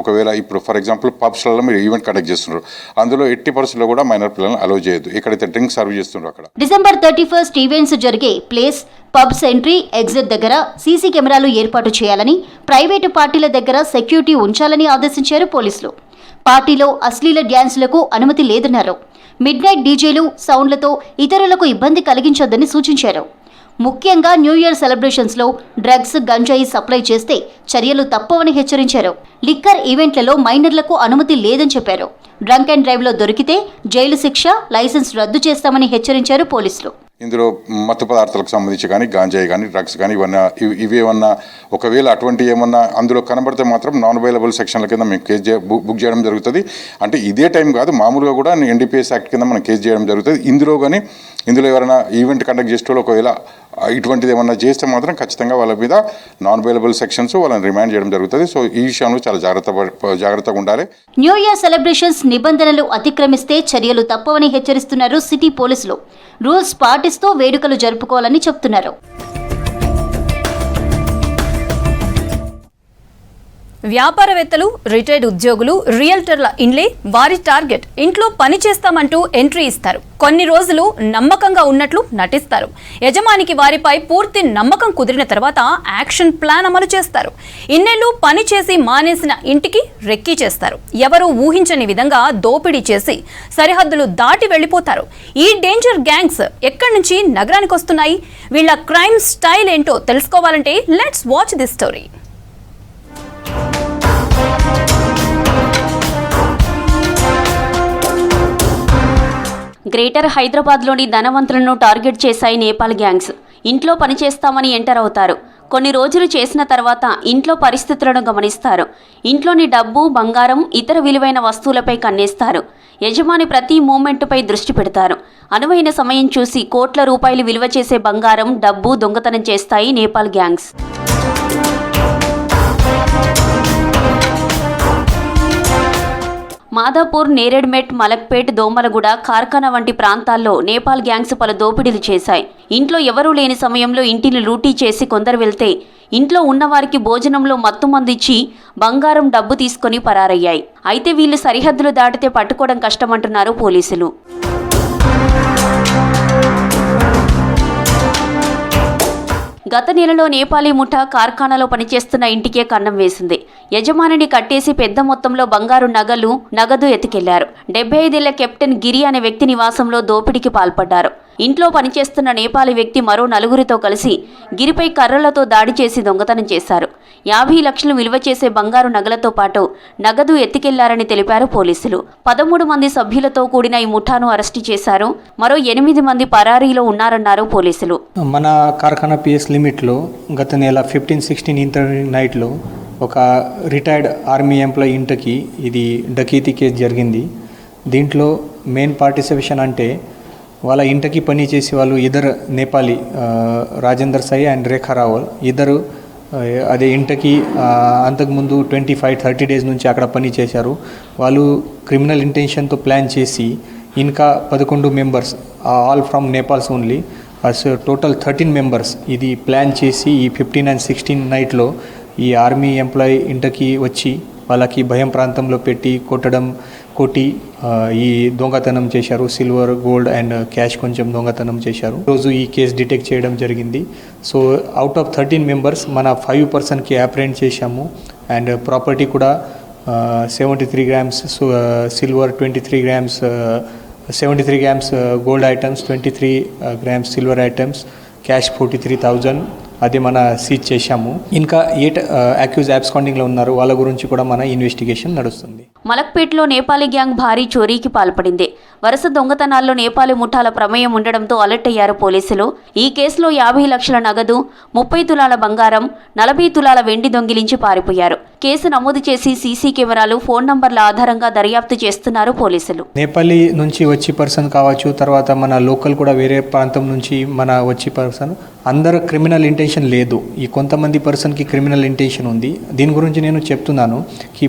ఒకవేళ ఇప్పుడు ఫర్ ఎగ్జాంపుల్ పబ్స్లలో మీరు ఈవెంట్ కండక్ట్ చేస్తున్నారు, అందులో 80% కూడా మైనర్ పిల్లల్ని అలో చేయొద్దు. ఎక్కడైతే డ్రింక్ సర్వ్ చేస్తున్నారు అక్కడ. డిసెంబర్ 31 ఈవెంట్స్ జరిగే ప్లేస్, పబ్స్ ఎంట్రీ, ఎగ్జిట్ దగ్గర సీసీ కెమెరాలు ఏర్పాటు చేయాలని, ప్రైవేటు పార్టీల దగ్గర సెక్యూరిటీ ఉంచాలని ఆదేశించారు పోలీసులు. పార్టీలో అశ్లీల డ్యాన్సులకు అనుమతి లేదన్నారు. మిడ్ నైట్ డీజేలు, సౌండ్లతో ఇతరులకు ఇబ్బంది కలిగించొద్దని సూచించారు. ముఖ్యంగా న్యూ ఇయర్ సెలబ్రేషన్స్లో డ్రగ్స్, గంజాయి సప్లై చేస్తే చర్యలు తప్పవని హెచ్చరించారు. లిక్కర్ ఈవెంట్లలో మైనర్లకు అనుమతి లేదని చెప్పారు. డ్రంక్ అండ్ డ్రైవ్లో దొరికితే జైలు శిక్ష, లైసెన్స్ రద్దు చేస్తామని హెచ్చరించారు పోలీసులు. ఇందులో మత్తు పదార్థాలకు సంబంధించి కానీ, గాంజాయి కానీ, డ్రగ్స్ కానీ ఇవేమన్నా ఒకవేళ అటువంటి ఏమన్నా అందులో కనబడితే మాత్రం నాన్ అవైలబుల్ సెక్షన్ల కింద మేము కేసు బుక్ చేయడం జరుగుతుంది. అంటే ఇదే టైం కాదు, మామూలుగా కూడా NDPS యాక్ట్ కింద మనం కేసు చేయడం జరుగుతుంది. ఇందులో ఎవరైనా ఈవెంట్ కండక్ట్ చేసేటోళ్ళు ఒకవేళ ఇటువంటిది ఏమన్నా చేస్తే మాత్రం ఖచ్చితంగా వాళ్ళ మీద నాన్ అవైలబుల్ సెక్షన్స్ వాళ్ళని రిమాండ్ చేయడం జరుగుతుంది. సో ఈ విషయంలో చాలా జాగ్రత్తగా ఉండాలి. న్యూ ఇయర్ సెలబ్రేషన్స్ నిబంధనలు అతిక్రమిస్తే చర్యలు తప్పవని హెచ్చరిస్తున్నారు సిటీ పోలీసులు. రూల్స్ పాటిస్తూ వేడుకలు జరుపుకోవాలని చెప్తున్నారు. వ్యాపారవేత్తలు, రిటైర్డ్ ఉద్యోగులు, రియల్టర్ల ఇండ్లే వారి టార్గెట్. ఇంట్లో పని చేస్తామంటూ ఎంట్రీ ఇస్తారు. కొన్ని రోజులు నమ్మకంగా ఉన్నట్లు నటిస్తారు. యజమానికి వారిపై పూర్తి నమ్మకం కుదిరిన తర్వాత యాక్షన్ ప్లాన్ అమలు చేస్తారు. ఇన్నేళ్లు పని చేసి మానేసిన ఇంటికి రెక్కీ చేస్తారు. ఎవరూ ఊహించని విధంగా దోపిడీ చేసి సరిహద్దులు దాటి వెళ్లిపోతారు. ఈ డేంజర్ గ్యాంగ్స్ ఎక్కడి నుంచి నగరానికి వస్తున్నాయి? వీళ్ళ క్రైమ్ స్టైల్ ఏంటో తెలుసుకోవాలంటే let's watch this story. Greater హైదరాబాద్లోని ధనవంతులను టార్గెట్ చేశాయి నేపాల్ గ్యాంగ్స్. ఇంట్లో పనిచేస్తామని ఎంటర్ అవుతారు. కొన్ని రోజులు చేసిన తర్వాత ఇంట్లో పరిస్థితులను గమనిస్తారు. ఇంట్లోని డబ్బు, బంగారం, ఇతర విలువైన వస్తువులపై కన్నేస్తారు. యజమాని ప్రతి మూమెంట్పై దృష్టి పెడతారు. అనువైన సమయం చూసి కోట్ల రూపాయలు విలువ చేసే బంగారం, డబ్బు దొంగతనం చేస్తాయి నేపాల్ గ్యాంగ్స్. మాదాపూర్, నేరేడ్మెట్, మలక్పేట్, దోమలగూడ, కార్ఖానా వంటి ప్రాంతాల్లో నేపాల్ గ్యాంగ్స్ పలు దోపిడీలు చేశాయి. ఇంట్లో ఎవరూ లేని సమయంలో ఇంటిని లూటీ చేసి కొందరు వెళ్తే ఇంట్లో ఉన్నవారికి భోజనంలో మత్తుమందు ఇచ్చి బంగారం, డబ్బు తీసుకొని పరారయ్యాయి. అయితే వీళ్ళు సరిహద్దులు దాటితే పట్టుకోవడం కష్టమంటున్నారు పోలీసులు. గత నెలలో నేపాలీ ముఠా కార్ఖానాలో పనిచేస్తున్న ఇంటికే కన్నం వేసింది. యజమానిని కట్టేసి పెద్ద మొత్తంలో బంగారు నగదు ఎత్తుకెళ్లారు. 75 ఏళ్ల కెప్టెన్ గిరి అనే వ్యక్తి నివాసంలో దోపిడీకి పాల్పడ్డారు. ఇంట్లో పనిచేస్తున్న నేపాలీ వ్యక్తి మరో 4గురితో కలిసి గిరిపై కర్రలతో దాడి చేసి దొంగతనం చేశారు. 50 లక్షలు విలువ చేసే బంగారు నగలతో పాటు నగదు ఎత్తుకెళ్లారని తెలిపారు పోలీసులు. 13 మంది సభ్యులతో కూడిన ఈ ముఠాను అరెస్టు చేశారు. మరో 8 మంది పరారీలో ఉన్నారన్నారు పోలీసులు. మన కార్ఖానా పిఎస్ లిమిట్లో గత నెల 15-16 నైట్లో ఒక రిటైర్డ్ ఆర్మీ ఎంప్లాయీ ఇంటికి ఇది డకీతి కేసు జరిగింది. దీంట్లో మెయిన్ పార్టిసిపేషన్ అంటే వాళ్ళ ఇంటికి పని చేసి వాళ్ళు ఇద్దరు నేపాలీ, రాజేందర్ సాయి అండ్ రేఖా రావల్ ఇద్దరు అదే ఇంటికి అంతకుముందు 25-30 డేస్ నుంచి అక్కడ పని చేశారు. వాళ్ళు క్రిమినల్ ఇంటెన్షన్తో ప్లాన్ చేసి ఇంకా 11 members, all from Nepal's only, total 13 members ఇది ప్లాన్ చేసి ఈ 15 and 16 నైట్లో ఈ ఆర్మీ ఎంప్లాయీ ఇంటికి వచ్చి వాళ్ళకి భయం ప్రాంతంలో పెట్టి కొట్టి ఈ దొంగతనం చేశారు. సిల్వర్, గోల్డ్ అండ్ క్యాష్ కొంచెం దొంగతనం చేశారు. రోజు ఈ కేసు డిటెక్ట్ చేయడం జరిగింది. సో అవుట్ ఆఫ్ 13 మెంబర్స్ మన 5 పర్సన్కి అప్రెంట్ చేశాము. అండ్ ప్రాపర్టీ కూడా 73 grams silver, 23 grams 73 grams gold items, 23 grams silver items, cash 43,000 అదే మన సీజ్ చేశాము. ఇంకా 8 అక్యూజ్ అబ్స్కాండింగ్లో ఉన్నారు. వాళ్ళ గురించి కూడా మన ఇన్వెస్టిగేషన్ నడుస్తుంది. మలక్పేట్లో నేపాలీ గ్యాంగ్ భారీ చోరీకి పాల్పడింది. వరుస దొంగతనాల్లో నేపాలీ ముఠాల ప్రమేయం ఉండడంతో అలర్ట్ అయ్యారు పోలీసులు. ఈ కేసులో 50 లక్షల నగదు, 30 తులాల బంగారం, 40 తులాల వెండి దొంగిలించి పారిపోయారు. కేసు నమోదు చేసి సీసీ కెమెరాలు, ఫోన్ నంబర్ల ఆధారంగా దర్యాప్తు చేస్తున్నారు పోలీసులు. నేపాలీ నుంచి వచ్చి పర్సన్ కావచ్చు, తర్వాత మన లోకల్ కూడా వేరే ప్రాంతం నుంచి మన వచ్చి పర్సన్, అందరూ క్రిమినల్ ఇంటెన్షన్ లేదు. ఈ కొంతమంది పర్సన్కి క్రిమినల్ ఇంటెన్షన్ ఉంది. దీని గురించి నేను చెప్తున్నాను కి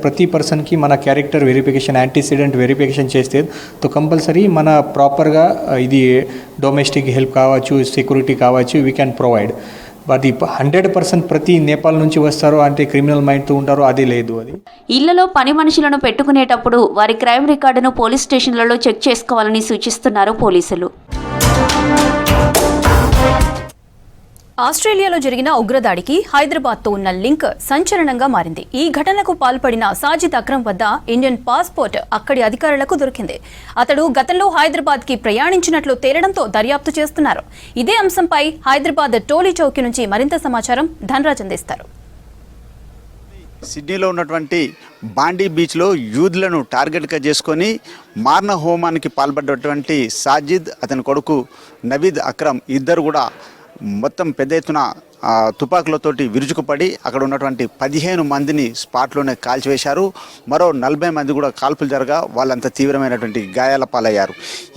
ప్రతి పర్సన్కి మన క్యారెక్టర్ వెరిఫికేషన్, యాంటీసిడెంట్ వెరిఫికేషన్ చేస్తే తో కంపల్సరీ మన ప్రాపర్గా ఇది డొమెస్టిక్ హెల్ప్ కావచ్చు, సెక్యూరిటీ కావచ్చు, వీ క్యాన్ ప్రొవైడ్. బట్ 100% ప్రతి నేపాల్ నుంచి వస్తారో అంటే క్రిమినల్ మైండ్తో ఉంటారో అది లేదు. అది ఇళ్లలో పని మనుషులను పెట్టుకునేటప్పుడు వారి క్రైమ్ రికార్డును పోలీస్ స్టేషన్లలో చెక్ చేసుకోవాలని సూచిస్తున్నారు పోలీసులు. ఆస్ట్రేలియాలో జరిగిన ఉగ్రదాడికి హైదరాబాద్తో ఉన్న లింక్ సంచలనంగా మారింది. ఈ ఘటనకు పాల్పడిన సాజిద్ అక్రమ్ వద్ద ఇండియన్ పాస్పోర్ట్ అక్కడి అధికారులకు దొరికింది. అతడు గతంలో హైదరాబాద్కి ప్రయాణించినట్లు తేలడంతో దర్యాప్తు చేస్తున్నారు. ఇదే అంశంపై హైదరాబాద్ టోలీ చౌకీ నుంచి మరింత సమాచారం ధనరాజ్ అందిస్తారు. సిడ్నీలో ఉన్నటువంటి బాండీ బీచ్లో యూదులను టార్గెట్గా చేసుకొని మారణ హోమానికి పాల్పడ్డటువంటి సాజిద్, అతని కొడుకు నవీద్ అక్రమ్ ఇద్దరు కూడా మొత్తం పెద్ద ఎత్తున తుపాకులతోటి విరుచుకుపడి అక్కడ ఉన్నటువంటి 15 మందిని స్పాట్లోనే కాల్చివేశారు. మరో 40 మంది కూడా కాల్పులు జరగా వాళ్ళంతా తీవ్రమైనటువంటి గాయాల పాలయ్యారు.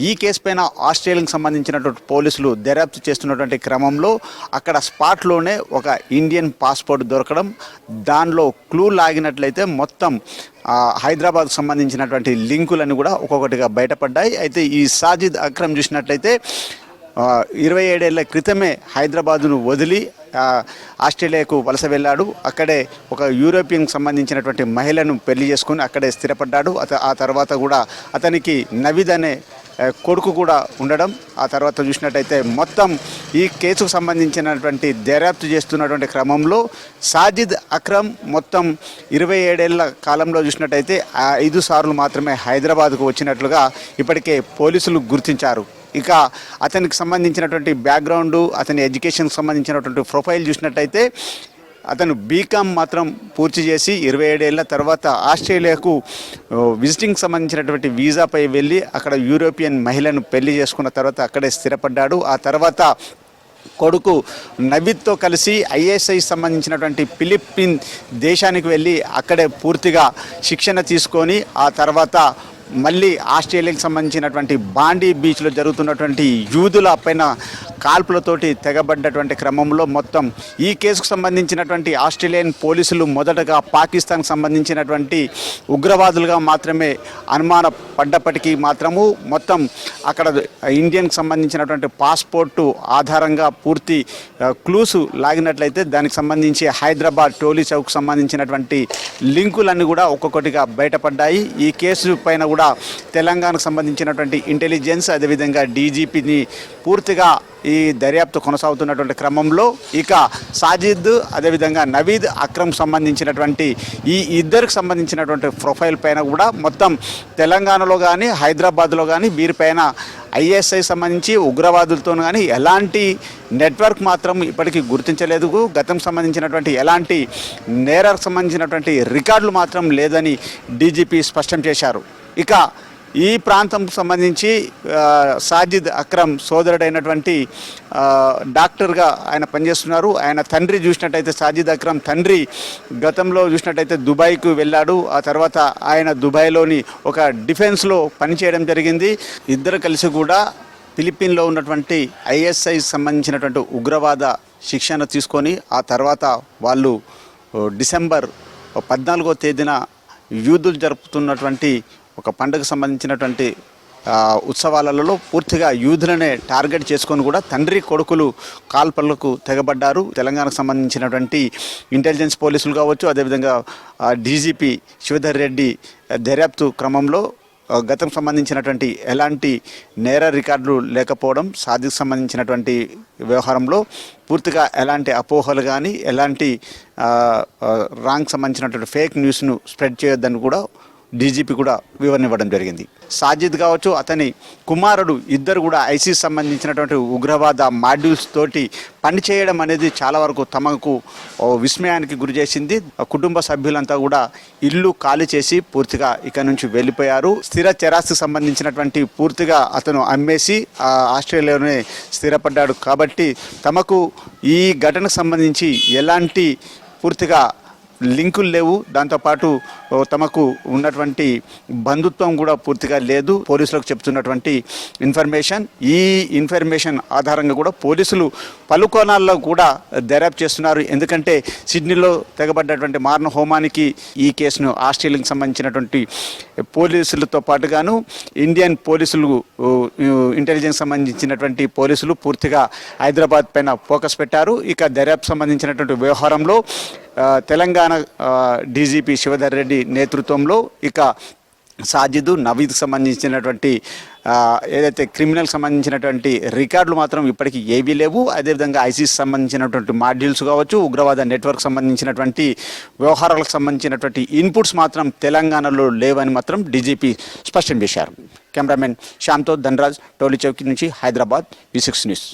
ఈ కేసు పైన ఆస్ట్రేలియాకి సంబంధించినటువంటి పోలీసులు దర్యాప్తు చేస్తున్నటువంటి క్రమంలో అక్కడ స్పాట్లోనే ఒక ఇండియన్ పాస్పోర్ట్ దొరకడం, దానిలో క్లూ లాగినట్లయితే మొత్తం హైదరాబాద్కు సంబంధించినటువంటి లింకులన్నీ కూడా ఒక్కొక్కటిగా బయటపడ్డాయి. అయితే ఈ సాజిద్ అక్రమ్ చూసినట్లయితే 27 ఏళ్ల క్రితమే హైదరాబాదును వదిలి ఆస్ట్రేలియాకు వలస వెళ్ళాడు. అక్కడే ఒక యూరోపియన్కి సంబంధించినటువంటి మహిళను పెళ్లి చేసుకుని అక్కడే స్థిరపడ్డాడు. ఆ తర్వాత కూడా అతనికి నవీద్ అనే కొడుకు కూడా ఉండడం. ఆ తర్వాత చూసినట్టయితే మొత్తం ఈ కేసుకు సంబంధించినటువంటి దర్యాప్తు చేస్తున్నటువంటి క్రమంలో సాజిద్ అక్రమ్ మొత్తం 27 ఏళ్ల కాలంలో చూసినట్టయితే 5 సార్లు మాత్రమే హైదరాబాద్కు వచ్చినట్లుగా ఇప్పటికే పోలీసులు గుర్తించారు. ఇక అతనికి సంబంధించినటువంటి బ్యాక్గ్రౌండు, అతని ఎడ్యుకేషన్కి సంబంధించినటువంటి ప్రొఫైల్ చూసినట్టయితే అతను బీకామ్ మాత్రం పూర్తి చేసి 27 ఏళ్ల తర్వాత ఆస్ట్రేలియాకు విజిటింగ్ సంబంధించినటువంటి వీసాపై వెళ్ళి అక్కడ యూరోపియన్ మహిళను పెళ్లి చేసుకున్న తర్వాత అక్కడే స్థిరపడ్డాడు. ఆ తర్వాత కొడుకు నవీద్తో కలిసి ఐఎస్ఐ సంబంధించినటువంటి ఫిలిప్పీన్ దేశానికి వెళ్ళి అక్కడే పూర్తిగా శిక్షణ తీసుకొని ఆ తర్వాత మళ్ళీ ఆస్ట్రేలియాకి సంబంధించినటువంటి బాండీ బీచ్లో జరుగుతున్నటువంటి యూదుల పైన కాల్పులతోటి తెగబడ్డటువంటి క్రమంలో మొత్తం ఈ కేసుకు సంబంధించినటువంటి ఆస్ట్రేలియన్ పోలీసులు మొదటగా పాకిస్తాన్కి సంబంధించినటువంటి ఉగ్రవాదులుగా మాత్రమే అనుమాన పడ్డప్పటికీ మాత్రము మొత్తం అక్కడ ఇండియన్కి సంబంధించినటువంటి పాస్పోర్టు ఆధారంగా పూర్తి క్లూసు లాగినట్లయితే దానికి సంబంధించి హైదరాబాద్ టోలీ చౌక్ సంబంధించినటువంటి లింకులన్నీ కూడా ఒక్కొక్కటిగా బయటపడ్డాయి. ఈ కేసు పైన కూడా తెలంగాణకు సంబంధించినటువంటి ఇంటెలిజెన్స్ అదేవిధంగా డీజీపీని పూర్తిగా ఈ దర్యాప్తు కొనసాగుతున్నటువంటి క్రమంలో ఇక సాజిద్ అదేవిధంగా నవీద్ అక్రమ్ సంబంధించినటువంటి ఈ ఇద్దరికి సంబంధించినటువంటి ప్రొఫైల్ పైన కూడా మొత్తం తెలంగాణలో కానీ హైదరాబాద్లో కానీ వీరిపైన ఐఎస్ఐ సంబంధించి ఉగ్రవాదులతో కానీ ఎలాంటి నెట్వర్క్ మాత్రం ఇప్పటికీ గుర్తించలేదు. గతం సంబంధించినటువంటి ఎలాంటి నేరాలకు సంబంధించినటువంటి రికార్డులు మాత్రం లేదని డీజీపీ స్పష్టం చేశారు. ఇక ఈ ప్రాంతం సంబంధించి సాజిద్ అక్రమ్ సోదరుడైనటువంటి డాక్టర్గా ఆయన పనిచేస్తున్నారు. ఆయన తండ్రి చూసినట్టయితే సాజిద్ అక్రమ్ తండ్రి గతంలో చూసినట్టయితే దుబాయ్కు వెళ్ళాడు. ఆ తర్వాత ఆయన దుబాయ్లోని ఒక డిఫెన్స్లో పనిచేయడం జరిగింది. ఇద్దరు కలిసి కూడా ఫిలిప్పీన్లో ఉన్నటువంటి ఐఎస్ఐ సంబంధించినటువంటి ఉగ్రవాద శిక్షణ తీసుకొని ఆ తర్వాత వాళ్ళు డిసెంబర్ 14వ తేదీన యూదులు జరుపుతున్నటువంటి ఒక పండుగకు సంబంధించినటువంటి ఉత్సవాలలో పూర్తిగా యూదులనే టార్గెట్ చేసుకొని కూడా తండ్రి కొడుకులు కాల్పలకు తెగబడ్డారు. తెలంగాణకు సంబంధించినటువంటి ఇంటెలిజెన్స్ పోలీసులు కావచ్చు, అదేవిధంగా డీజీపీ శివధర్ రెడ్డి దర్యాప్తు క్రమంలో గతం సంబంధించినటువంటి ఎలాంటి నేర రికార్డులు లేకపోవడం, సాధికి సంబంధించినటువంటి వ్యవహారంలో పూర్తిగా ఎలాంటి అపోహలు కానీ ఎలాంటి రాంగ్ సంబంధించినటువంటి ఫేక్ న్యూస్ను స్ప్రెడ్ చేయొద్దని కూడా డీజీపీ కూడా వివరణ ఇవ్వడం జరిగింది. సాజిద్ కావచ్చు, అతని కుమారుడు ఇద్దరు కూడా ఐసీస్ సంబంధించినటువంటి ఉగ్రవాద మాడ్యూల్స్ తోటి పనిచేయడం అనేది చాలా వరకు తమకు విస్మయానికి గురి చేసింది. కుటుంబ సభ్యులంతా కూడా ఇల్లు ఖాళీ చేసి పూర్తిగా ఇక నుంచి వెళ్ళిపోయారు. స్థిర చరాస్తికి సంబంధించినటువంటి పూర్తిగా అతను అమ్మేసి ఆస్ట్రేలియాలోనే స్థిరపడ్డాడు. కాబట్టి తమకు ఈ ఘటనకు సంబంధించి ఎలాంటి పూర్తిగా లింకులు లేవు. దాంతోపాటు తమకు ఉన్నటువంటి బంధుత్వం కూడా పూర్తిగా లేదు. పోలీసులకు చెప్తున్నటువంటి ఇన్ఫర్మేషన్, ఈ ఇన్ఫర్మేషన్ ఆధారంగా కూడా పోలీసులు పలు కోణాల్లో కూడా దర్యాప్తు చేస్తున్నారు. ఎందుకంటే సిడ్నీలో తెగబడ్డటువంటి మారణ హోమానికి ఈ కేసును ఆస్ట్రేలియాకి సంబంధించినటువంటి పోలీసులతో పాటుగాను ఇండియన్ పోలీసులు, ఇంటెలిజెన్స్ సంబంధించినటువంటి పోలీసులు పూర్తిగా హైదరాబాద్ పైన ఫోకస్ పెట్టారు. ఇక దర్యాప్తు సంబంధించినటువంటి వ్యవహారంలో తెలంగాణ డీజీపీ శివధర్ రెడ్డి నేతృత్వంలో ఇక సాజిద్ నవీద్కి సంబంధించినటువంటి ఏదైతే క్రిమినల్ సంబంధించినటువంటి రికార్డులు మాత్రం ఇప్పటికీ ఏవీ లేవు. అదేవిధంగా ఐసీస్ సంబంధించినటువంటి మాడ్యూల్స్ కావచ్చు, ఉగ్రవాద నెట్వర్క్ సంబంధించినటువంటి వ్యవహారాలకు సంబంధించినటువంటి ఇన్పుట్స్ మాత్రం తెలంగాణలో లేవని మాత్రం డీజీపీ స్పష్టం చేశారు. కెమెరామెన్ శ్యామ్తో ధనరాజ్, టోలీ చౌకీ నుంచి హైదరాబాద్, V6 న్యూస్.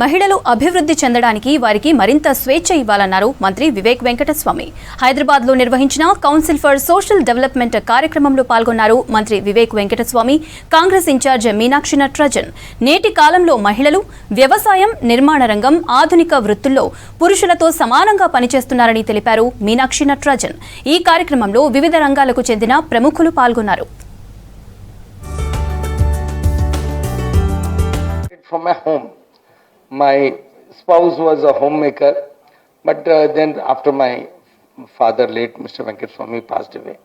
మహిళలు అభివృద్ధి చెందడానికి వారికి మరింత స్వేచ్ఛ ఇవ్వాలన్నారు మంత్రి వివేక్ వెంకటస్వామి. హైదరాబాద్లో నిర్వహించిన కౌన్సిల్ ఫర్ సోషల్ డెవలప్మెంట్ కార్యక్రమంలో పాల్గొన్నారు మంత్రి వివేక్ వెంకటస్వామి. కాంగ్రెస్ ఇన్ఛార్జ్ మీనాక్షి నటరాజన్ నేటి కాలంలో మహిళలు వ్యవసాయం, నిర్మాణ రంగం, ఆధునిక వృత్తుల్లో పురుషులతో సమానంగా పనిచేస్తున్నారని తెలిపారు మీనాక్షి నటరాజన్. ఈ కార్యక్రమంలో వివిధ రంగాలకు చెందిన ప్రముఖులు పాల్గొన్నారు. My spouse was a homemaker, but then after my father, late Mr. Venkateswamy, passed away,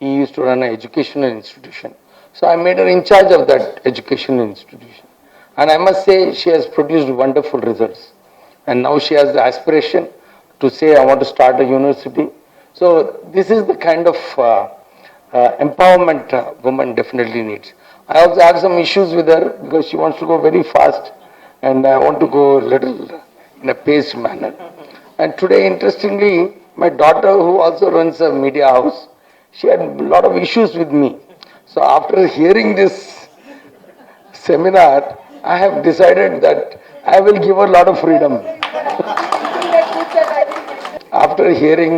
he used to run an educational institution. So I made her in charge of that educational institution. And I must say, she has produced wonderful results. And now she has the aspiration to say, I want to start a university. So this is the kind of empowerment woman definitely needs. I also have some issues with her because she wants to go very fast. And I want to go a little in a paced manner. And today, interestingly, my daughter, who also runs a media house, she had a lot of issues with me. So after hearing this seminar, I have decided that I will give her a lot of freedom. after hearing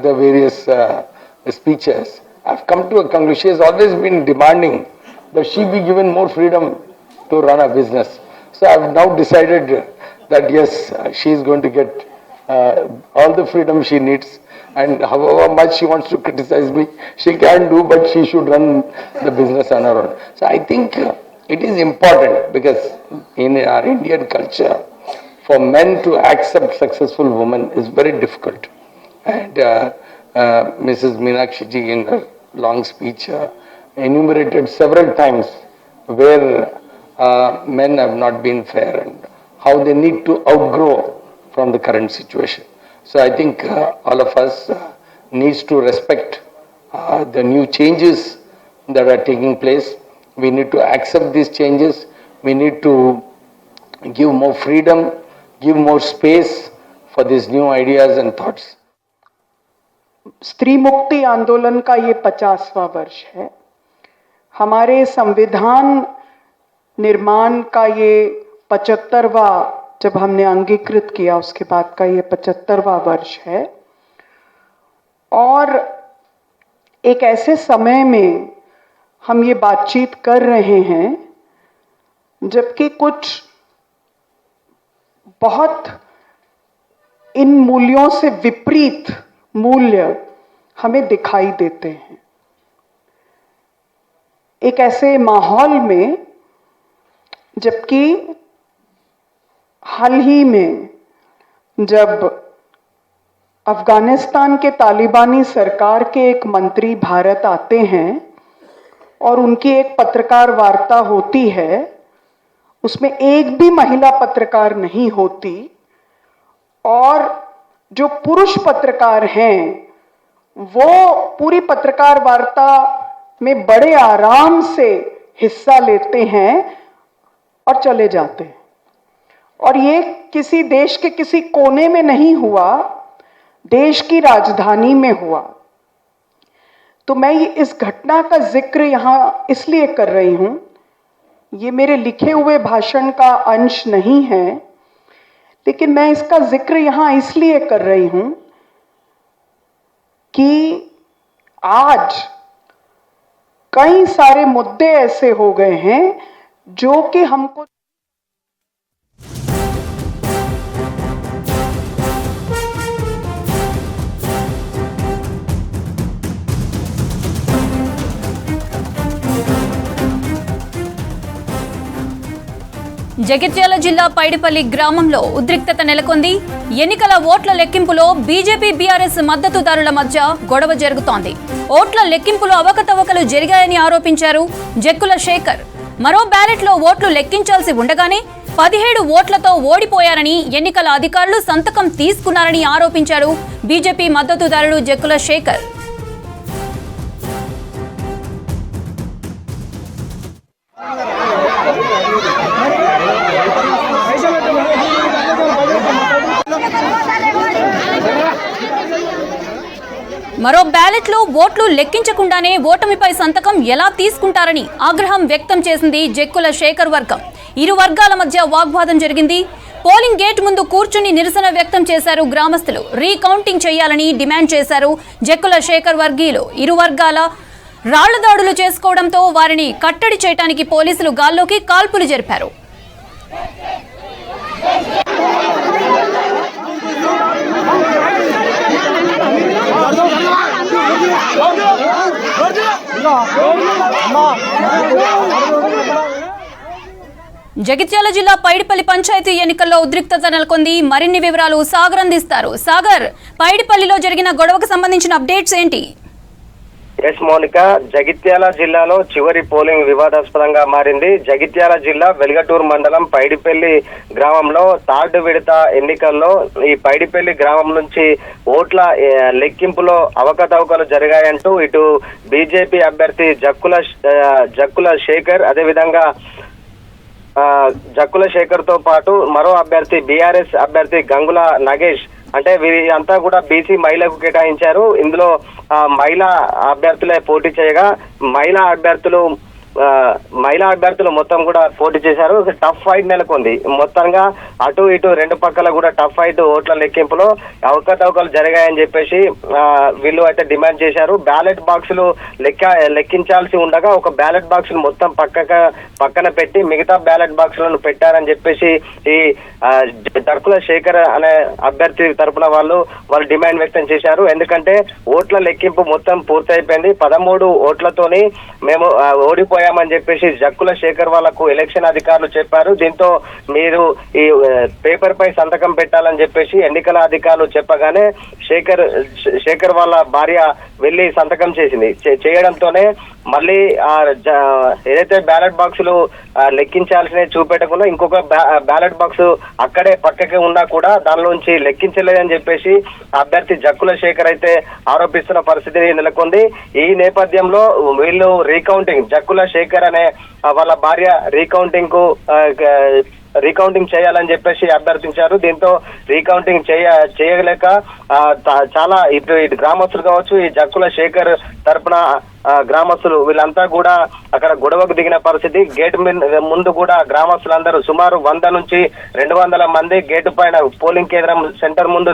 the various speeches, I've come to a conclusion. She has always been demanding that she be given more freedom to run a business. So I've now decided that yes, she is going to get all the freedom she needs, and however much she wants to criticize me, she can do, but she should run the business on her own. So I think it is important, because in our Indian culture, for men to accept successful women is very difficult. And Mrs. Meenakshi ji in her long speech enumerated several times where men have not been fair and how they need to outgrow from the current situation. So I think all of us needs to respect the new changes that are taking place. We need to accept these changes. We need to give more freedom, give more space for these new ideas and thoughts. स्त्री मुक्ति आंदोलन का ये 50वां वर्ष है। हमारे संविधान निर्माण का ये 75वां, जब हमने अंगीकृत किया उसके बाद का ये 75वां वर्ष है। और एक ऐसे समय में हम ये बातचीत कर रहे हैं जबकि कुछ बहुत इन मूल्यों से विपरीत मूल्य हमें दिखाई देते हैं। एक ऐसे माहौल में जबकि हाल ही में जब अफगानिस्तान के तालिबानी सरकार के एक मंत्री भारत आते हैं और उनकी एक पत्रकार वार्ता होती है, उसमें एक भी महिला पत्रकार नहीं होती और जो पुरुष पत्रकार हैं वो पूरी पत्रकार वार्ता में बड़े आराम से हिस्सा लेते हैं और चले जाते हैं। और ये किसी देश के किसी कोने में नहीं हुआ, देश की राजधानी में हुआ। तो मैं इस घटना का जिक्र यहाँ इसलिए कर रही हूँ, ये मेरे लिखे हुए भाषण का अंश नहीं है, लेकिन मैं इसका जिक्र यहाँ इसलिए कर रही हूँ कि आज कई सारे मुद्दे ऐसे हो गए हैं जो कि हमको జగిత్యాల జిల్లా పైడిపల్లి గ్రామంలో ఉద్రిక్తత నెలకొంది. ఎన్నికల ఓట్ల లెక్కింపులో బీజేపీ బీఆర్ఎస్ మద్దతుదారుల మధ్య గొడవ జరుగుతోంది. ఓట్ల లెక్కింపులో అవకతవకలు జరిగాయని ఆరోపించారు జక్కుల శేఖర్. మరో బ్యాలెట్లో ఓట్లు లెక్కించాల్సి ఉండగానే 17 ఓట్లతో ఓడిపోయారని ఎన్నికల అధికారులు సంతకం తీసుకున్నారని ఆరోపించారు బీజేపీ మద్దతుదారుడు జక్కుల శేఖర్. మరో బ్యాలెట్లో ఓట్లు లెక్కించకుండానే ఓటమిపై సంతకం ఎలా తీసుకుంటారని ఆగ్రహం వ్యక్తం చేసింది జక్కుల శేఖర్ వర్గం. ఇరు వర్గాల మధ్య వాగ్వాదం జరిగింది. పోలింగ్ గేట్ ముందు కూర్చుని నిరసన వ్యక్తం చేశారు గ్రామస్తులు. రీకౌంటింగ్ చేయాలని డిమాండ్ చేశారు జక్కుల శేఖర్ వర్గీయులు. ఇరు వర్గాల రాళ్ల దాడులు చేసుకోవడంతో వారిని కట్టడి చేయడానికి పోలీసులు గాల్లోకి కాల్పులు జరిపారు. జగిత్యాల జిల్లా పైడిపల్లి పంచాయతీ ఎన్నికల్లో ఉద్రిక్తత నెలకొంది. మరిన్ని వివరాలు సాగర్ అందిస్తారు. సాగర్, పైడిపల్లిలో జరిగిన గొడవకు సంబంధించిన అప్డేట్స్ ఏంటి? ఎస్ మౌనిక, జగిత్యాల జిల్లాలో చివరి పోలింగ్ వివాదాస్పదంగా మారింది. జగిత్యాల జిల్లా వెల్గటూరు మండలం పైడిపల్లి గ్రామంలో థర్డ్ విడత ఎన్నికల్లో ఈ పైడిపల్లి గ్రామం నుంచి ఓట్ల లెక్కింపులో అవకతవకలు జరిగాయంటూ ఇటు బీజేపీ అభ్యర్థి జక్కుల శేఖర్, అదేవిధంగా జక్కుల శేఖర్ తో పాటు మరో అభ్యర్థి బీఆర్ఎస్ అభ్యర్థి గంగుల నగేష్, అంటే వీరంతా కూడా బీసీ మహిళకు కేటాయించారు. ఇందులో మహిళా అభ్యర్థులే పోటీ చేయగా మహిళా అభ్యర్థులు మహిళా అభ్యర్థులు మొత్తం కూడా పోటీ చేశారు. టఫ్ ఫైట్ నెలకొంది. మొత్తంగా అటు ఇటు రెండు పక్కల కూడా టఫ్ ఫైట్ ఓట్ల లెక్కింపులో అవకతవకలు జరిగాయని చెప్పేసి వీళ్ళు అయితే డిమాండ్ చేశారు. బ్యాలెట్ బాక్సులు లెక్కించాల్సి ఉండగా ఒక బ్యాలెట్ బాక్స్ మొత్తం పక్కన పెట్టి మిగతా బ్యాలెట్ బాక్సులను పెట్టారని చెప్పేసి ఈ దర్కుల శేఖర్ అనే అభ్యర్థి తరపున వాళ్ళు డిమాండ్ వ్యక్తం చేశారు. ఎందుకంటే ఓట్ల లెక్కింపు మొత్తం పూర్తయిపోయింది. 13 ఓట్లతోని మేము ఓడిపోయామని చెప్పేసి జక్కుల శేఖర్ వాళ్లకు ఎలక్షన్ అధికారులు చెప్పారు. దీంతో మీరు ఈ పేపర్ పై సంతకం పెట్టాలని చెప్పేసి ఎన్నికల అధికారులు చెప్పగానే శేఖర్ వాళ్ళ భార్య వెళ్లి సంతకం చేసింది. చేయడంతోనే మళ్ళీ ఏదైతే బ్యాలెట్ బాక్సులు లెక్కించాల్సిన చూపెట్టకుండా ఇంకొక బ్యాలెట్ బాక్స్ అక్కడే పక్కకి ఉన్నా కూడా దానిలోంచి లెక్కించలేదని చెప్పేసి అభ్యర్థి జక్కుల శేఖర్ అయితే ఆరోపిస్తున్న పరిస్థితి నెలకొంది. ఈ నేపథ్యంలో వీళ్ళు రీకౌంటింగ్ జక్కుల శేఖర్ అనే వాళ్ళ భార్య రీకౌంటింగ్ చేయాలని చెప్పేసి అభ్యర్థించారు. దీంతో రీకౌంటింగ్ చేయలేక చాలా ఇటు గ్రామస్తులు కావచ్చు, ఈ జక్కుల శేఖర్ తరపున గ్రామస్తులు వీళ్ళంతా కూడా అక్కడ గొడవకు దిగిన పరిస్థితి. గేట్ ముందు కూడా గ్రామస్తులందరూ సుమారు 100 నుంచి 200 మంది గేటు పైన పోలింగ్ కేంద్రం సెంటర్ ముందు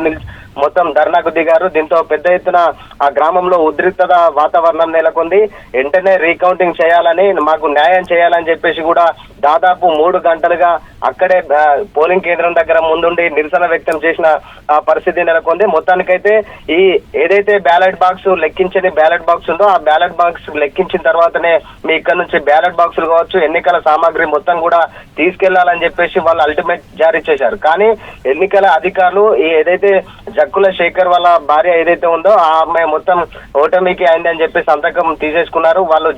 మొత్తం ధర్నాకు దిగారు. దీంతో పెద్ద ఎత్తున ఆ గ్రామంలో ఉద్రిక్తత వాతావరణం నెలకొంది. వెంటనే రీకౌంటింగ్ చేయాలని, మాకు న్యాయం చేయాలని చెప్పేసి కూడా దాదాపు 3 గంటలుగా అక్కడే పోలింగ్ కేంద్రం దగ్గర ముందుండి నిరసన వ్యక్తం చేసిన పరిస్థితి నెలకొంది. మొత్తానికైతే ఈ ఏదైతే బ్యాలెట్ బాక్స్ లెక్కించని బ్యాలెట్ బాక్స్ ఉందో ఆ బ్యాలెట్ బాక్స్ లెక్కించిన తర్వాతనే మీ ఇక్కడ నుంచి బ్యాలెట్ బాక్సులు కావచ్చు, ఎన్నికల సామాగ్రి మొత్తం కూడా తీసుకెళ్లాలని చెప్పేసి వాళ్ళు అల్టిమేట్ జారీ చేశారు. కానీ ఎన్నికల అధికారులు ఏదైతే జక్కుల శేఖర్ వాళ్ళ భార్య ఏదైతే ఉందో ఆ అమ్మాయి మొత్తం ఓటమికి అయిందని చెప్పి సంతకం తీసేసుకున్నారు. వాళ్ళు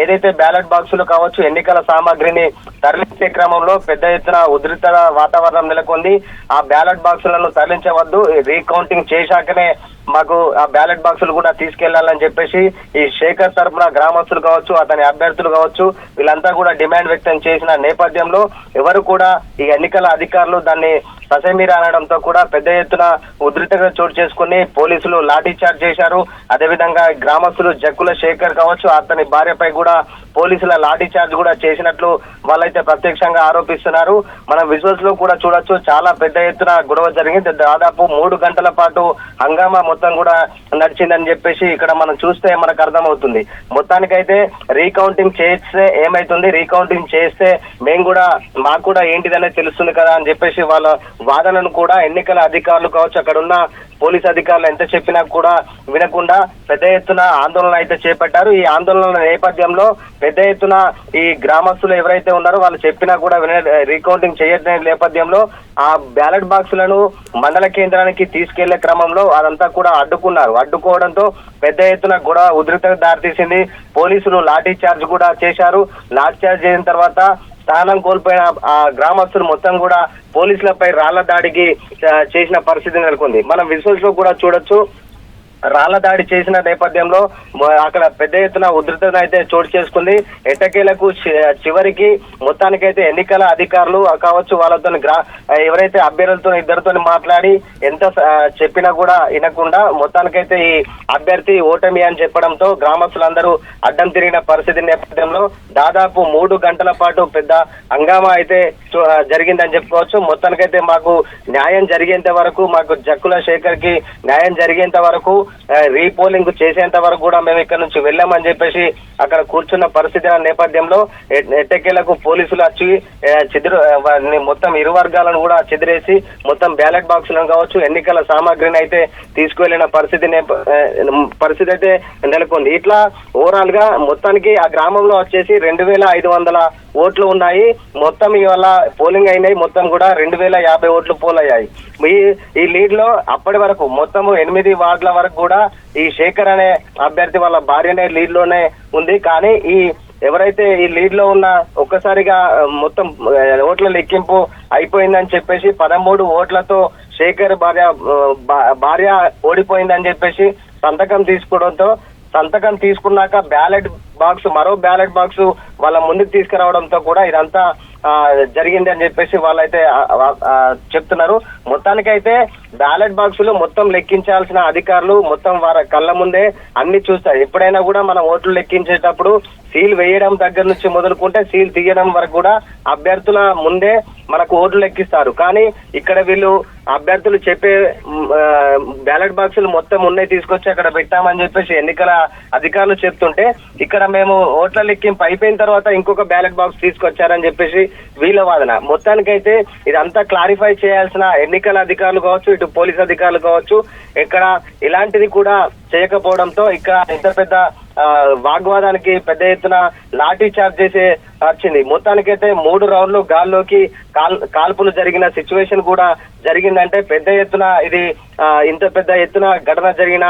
ఏదైతే బ్యాలెట్ బాక్సులు కావచ్చు, ఎన్నికల సామాగ్రిని తరలించే క్రమంలో పెద్ద ఎత్తున ఉద్రిక్త వాతావరణం నెలకొంది. ఆ బ్యాలెట్ బాక్సులను తరలించవద్దు, రీకౌంటింగ్ చేశాకనే మాకు ఆ బ్యాలెట్ బాక్సులు కూడా తీసుకెళ్లాలని చెప్పేసి ఈ శేఖర్ తరపున గ్రామస్తులు కావచ్చు, అతని అభ్యర్థులు కావచ్చు, వీళ్ళంతా కూడా డిమాండ్ వ్యక్తం చేసిన నేపథ్యంలో ఎవరు కూడా ఈ ఎన్నికల అధికారులు దాన్ని ససేమీర అనడంతో కూడా పెద్ద ఎత్తున ఉద్రిక్తత చోటు చేసుకుని పోలీసులు లాఠీ చార్జ్ చేశారు. అదేవిధంగా గ్రామస్తులు జక్కుల శేఖర్ కావచ్చు, అతని భార్యపై కూడా పోలీసుల లాఠీ చార్జ్ కూడా చేసినట్లు వాళ్ళైతే ప్రత్యక్షంగా ఆరోపిస్తున్నారు. మనం విజువల్స్ లో కూడా చూడొచ్చు, చాలా పెద్ద ఎత్తున గొడవ జరిగింది. దాదాపు 3 గంటల పాటు హంగామా మొత్తం కూడా నడిచిందని చెప్పేసి ఇక్కడ మనం చూస్తే మనకు అర్థమవుతుంది. మొత్తానికైతే రీకౌంటింగ్ చేస్తే ఏమైతుంది, రీకౌంటింగ్ చేస్తే మాకు కూడా ఏంటిదనే తెలుస్తుంది కదా అని చెప్పేసి వాళ్ళ వాదనను కూడా ఎన్నికల అధికారులు కావచ్చు, అక్కడ ఉన్న పోలీస్ అధికారులు ఎంత చెప్పినా కూడా వినకుండా పెద్ద ఎత్తున ఆందోళన అయితే చేపట్టారు. ఈ ఆందోళన నేపథ్యంలో పెద్ద ఎత్తున ఈ గ్రామస్తులు ఎవరైతే ఉన్నారో వాళ్ళు చెప్పినా కూడా రీకౌంటింగ్ చేయని నేపథ్యంలో ఆ బ్యాలెట్ బాక్సులను మండల కేంద్రానికి తీసుకెళ్లే క్రమంలో అదంతా కూడా అడ్డుకోవడంతో పెద్ద ఎత్తున గొడవ ఉద్రిక్తతకు దారితీసింది. పోలీసులు లాఠీ చార్జ్ కూడా చేశారు. లాఠీ చార్జ్ చేసిన తర్వాత స్థానం కోల్పోయిన ఆ గ్రామస్తులు మొత్తం కూడా పోలీసులపై రాళ్ల దాడికి చేసిన పరిస్థితి నెలకొంది. మనం విజువల్స్ లో కూడా చూడొచ్చు, రాళ్ల దాడి చేసిన నేపథ్యంలో అక్కడ పెద్ద ఎత్తున ఉధృతత అయితే చోటు చేసుకుంది. ఎట్టకేలకు చివరికి మొత్తానికైతే ఎన్నికల అధికారులు కావచ్చు, వాళ్ళతో ఎవరైతే అభ్యర్థులతో ఇద్దరితో మాట్లాడి ఎంత చెప్పినా కూడా వినకుండా మొత్తానికైతే ఈ అభ్యర్థి ఓటమి అని చెప్పడంతో గ్రామస్తులందరూ అడ్డం తిరిగిన పరిస్థితి నేపథ్యంలో దాదాపు 3 గంటల పాటు పెద్ద హంగామా అయితే జరిగిందని చెప్పుకోవచ్చు. మొత్తానికైతే మాకు న్యాయం జరిగేంత వరకు, మాకు జక్కుల శేఖర్ కి న్యాయం జరిగేంత వరకు, రీపోలింగ్ చేసేంత వరకు కూడా మేము ఇక్కడ నుంచి వెళ్ళామని చెప్పేసి అక్కడ కూర్చున్న పరిస్థితి నేపథ్యంలో ఎట్టకేలకు పోలీసులు వచ్చి మొత్తం ఇరు వర్గాలను కూడా చెదిరేసి మొత్తం బ్యాలెట్ బాక్సులను కావచ్చు, ఎన్నికల సామాగ్రిని అయితే తీసుకువెళ్లిన పరిస్థితి అయితే నెలకొంది. ఇట్లా ఓవరాల్ గా మొత్తానికి ఆ గ్రామంలో వచ్చేసి 2500 ఓట్లు ఉన్నాయి. మొత్తం ఇవాళ పోలింగ్ అయినాయి. మొత్తం కూడా 2050 ఓట్లు పోల్ అయ్యాయి. ఈ లీడ్ లో అప్పటి వరకు మొత్తం 8 వార్డుల వరకు కూడా ఈ శేఖర్ అనే అభ్యర్థి వాళ్ళ భార్యనే లీడ్ లోనే ఉంది. కానీ ఎవరైతే ఈ లీడ్ లో ఉన్న ఒక్కసారిగా మొత్తం ఓట్ల లెక్కింపు అయిపోయిందని చెప్పేసి 13 ఓట్లతో శేఖర్ భార్య ఓడిపోయిందని చెప్పేసి సంతకం తీసుకోవడంతో, సంతకం తీసుకున్నాక మరో బ్యాలెట్ బాక్స్ వాళ్ళ ముందుకు తీసుకురావడంతో కూడా ఇదంతా జరిగింది అని చెప్పేసి వాళ్ళైతే చెప్తున్నారు. మొత్తానికైతే బ్యాలెట్ బాక్సులు మొత్తం లెక్కించాల్సిన అధికారులు మొత్తం వారి కళ్ళ ముందే అన్ని చూస్తారు. ఎప్పుడైనా కూడా మనం ఓట్లు లెక్కించేటప్పుడు సీల్ వేయడం దగ్గర నుంచి మొదలుకుంటే సీల్ తీయడం వరకు కూడా అభ్యర్థుల ముందే మనకు ఓట్లు లెక్కిస్తారు. కానీ ఇక్కడ వీళ్ళు అభ్యర్థులు చెప్పే బ్యాలెట్ బాక్సులు మొత్తం ఉన్నాయి తీసుకొచ్చి అక్కడ పెట్టామని చెప్పేసి ఎన్నికల అధికారులు చెప్తుంటే ఇక్కడ మేము ఓట్ల లెక్కింపు అయిపోయిన తర్వాత ఇంకొక బ్యాలెట్ బాక్స్ తీసుకొచ్చారని చెప్పేసి వీళ్ళ వాదన. మొత్తానికైతే ఇదంతా క్లారిఫై చేయాల్సిన ఎన్నికల అధికారులు కావచ్చు, ఇటు పోలీస్ అధికారులు కావచ్చు, ఇక్కడ ఇలాంటిది కూడా చేయకపోవడంతో ఇక్కడ ఇంత పెద్ద వాగ్వాదానికి పెద్ద ఎత్తున లాఠీ చార్జ్ చేసే వచ్చింది. మొత్తానికైతే 3 రౌండ్లు గాల్లోకి కాల్పులు జరిగిన సిచ్యువేషన్ కూడా జరిగిందంటే పెద్ద ఎత్తున ఇది ఇంత పెద్ద ఎత్తున ఘటన జరిగిన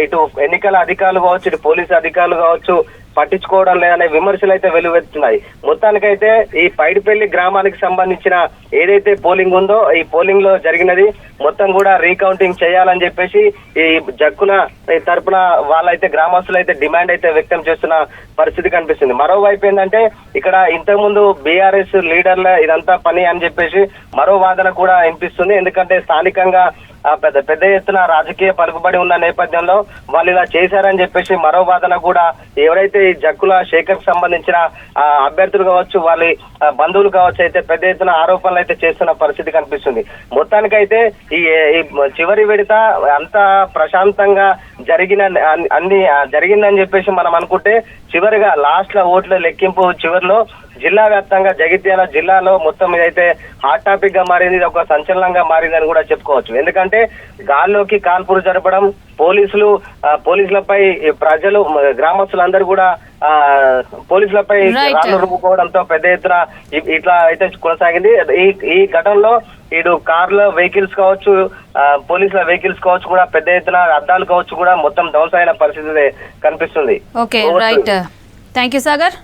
ఇటు ఎన్నికల అధికారులు కావచ్చు, ఇటు పోలీసు అధికారులు కావచ్చు పట్టించుకోవడం లేదనే విమర్శలు అయితే వెలువెత్తుతున్నాయి. మొత్తానికైతే ఈ పైడిపల్లి గ్రామానికి సంబంధించిన ఏదైతే పోలింగ్ ఉందో ఈ పోలింగ్ లో జరిగినది మొత్తం కూడా రీకౌంటింగ్ చేయాలని చెప్పేసి ఈ జక్కుల తరపున వాళ్ళైతే గ్రామస్తులు అయితే డిమాండ్ అయితే వ్యక్తం చేస్తున్న పరిస్థితి కనిపిస్తుంది. మరోవైపు ఏంటంటే ఇక్కడ ఇంతకుముందు బీఆర్ఎస్ లీడర్ల ఇదంతా పని అని చెప్పేసి మరో వాదన కూడా వినిపిస్తుంది. ఎందుకంటే స్థానికంగా పెద్ద ఎత్తున రాజకీయ పలుకుబడి ఉన్న నేపథ్యంలో వాళ్ళు ఇలా చేశారని చెప్పేసి మరో వాదన కూడా ఎవరైతే ఈ జక్కుల శేఖర్ సంబంధించిన అభ్యర్థులు కావచ్చు, వాళ్ళ బంధువులు కావచ్చు అయితే పెద్ద ఎత్తున ఆరోపణలు అయితే చేస్తున్న పరిస్థితి కనిపిస్తుంది. మొత్తానికైతే ఈ చివరి విడత అంతా ప్రశాంతంగా జరిగిందని చెప్పేసి మనం అనుకుంటే చివరిగా లాస్ట్ లో ఓట్ల లెక్కింపు చివరిలో జిల్లా వ్యాప్తంగా జగిత్యాల జిల్లాలో మొత్తం ఇదైతే హాట్ టాపిక్ గా మారింది, ఇది ఒక సంచలనంగా మారిందని కూడా చెప్పుకోవచ్చు. ఎందుకంటే గాల్లోకి కాల్పులు జరపడం, పోలీసులపై ప్రజలు గ్రామస్తులందరూ కూడా పోలీసులపై రాళ్లు రువ్వుకోవడంతో పెద్ద ఎత్తున ఇట్లా అయితే కొనసాగింది. ఈ ఘటనలో ఇటు కార్ల వెహికల్స్ కావచ్చు, పోలీసుల వెహికల్స్ కావచ్చు కూడా పెద్ద ఎత్తున అద్దాలు కావచ్చు కూడా మొత్తం ధ్వంసమైన పరిస్థితి కనిపిస్తుంది. Okay, right, thank you Sagar.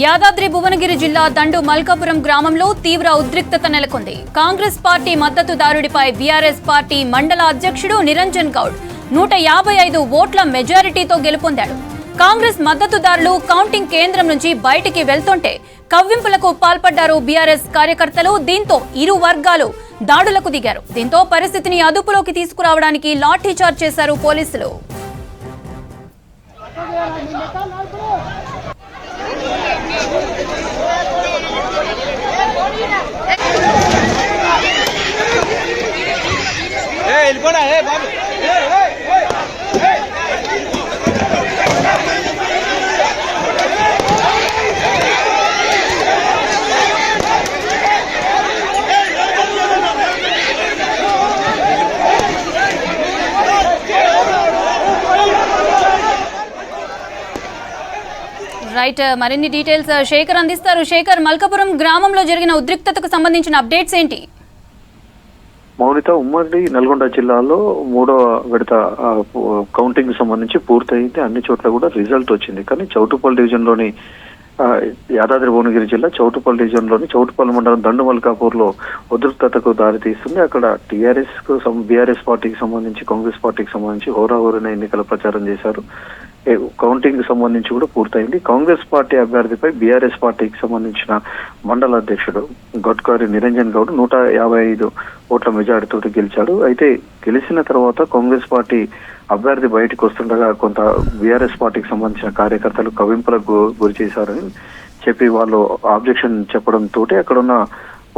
Yadadri Bhuvanagiri జిల్లా దండు మల్కాపురం గ్రామంలో తీవ్ర ఉద్రిక్తత నెలకొంది. కాంగ్రెస్ పార్టీ మద్దతుదారుడిపై బీఆర్ఎస్ పార్టీ మండల అధ్యక్షుడు నిరంజన్ గౌడ్ 155 ఓట్ల మెజారిటీతో గెలుపొందాడు. కాంగ్రెస్ మద్దతుదారులు కౌంటింగ్ కేంద్రం నుంచి బయటికి వెళ్తుంటే కవ్వింపులకు పాల్పడ్డారు బీఆర్ఎస్ కార్యకర్తలు. దీంతో ఇరు వర్గాలు దాడులకు దిగారు. దీంతో పరిస్థితిని అదుపులోకి తీసుకురావడానికి లాఠీ చార్జ్ చేశారు పోలీసులు. రైట్, మరిన్ని డీటెయిల్స్ శేఖర్ అందిస్తారు. శేఖర్, మల్కాపురం గ్రామంలో జరిగిన ఉద్రిక్తతకు సంబంధించిన అప్డేట్స్ ఏంటి? మౌనిత, ఉమ్మడి నల్గొండ జిల్లాలో 3వ విడత కౌంటింగ్ సంబంధించి పూర్తయింది. అన్ని చోట్ల కూడా రిజల్ట్ వచ్చింది. కానీ చౌటుపల్లి డివిజన్లోని యాదాద్రి భువనగిరి జిల్లా చౌటుపల్లి డివిజన్లోని చౌటుపల్లి మండలం దండు మల్కాపూర్ లో ఉద్రిక్తతకు దారితీస్తుంది. అక్కడ బీఆర్ఎస్ పార్టీకి సంబంధించి, కాంగ్రెస్ పార్టీకి సంబంధించి హోరాహోరైన ఎన్నికల ప్రచారం చేశారు. కౌంటింగ్ సంబంధించి కూడా పూర్తయింది. కాంగ్రెస్ పార్టీ అభ్యర్థిపై బీఆర్ఎస్ పార్టీకి సంబంధించిన మండల అధ్యక్షుడు గొట్కారి నిరంజన్ గౌడ్ 155 ఓట్ల మెజారిటీతో గెలిచాడు. అయితే గెలిచిన తర్వాత కాంగ్రెస్ పార్టీ అభ్యర్థి బయటకు వస్తుండగా కొంత బీఆర్ఎస్ పార్టీకి సంబంధించిన కార్యకర్తలు కవింపులకు గురి చేశారని చెప్పి వాళ్ళు ఆబ్జెక్షన్ చెప్పడంతో అక్కడున్న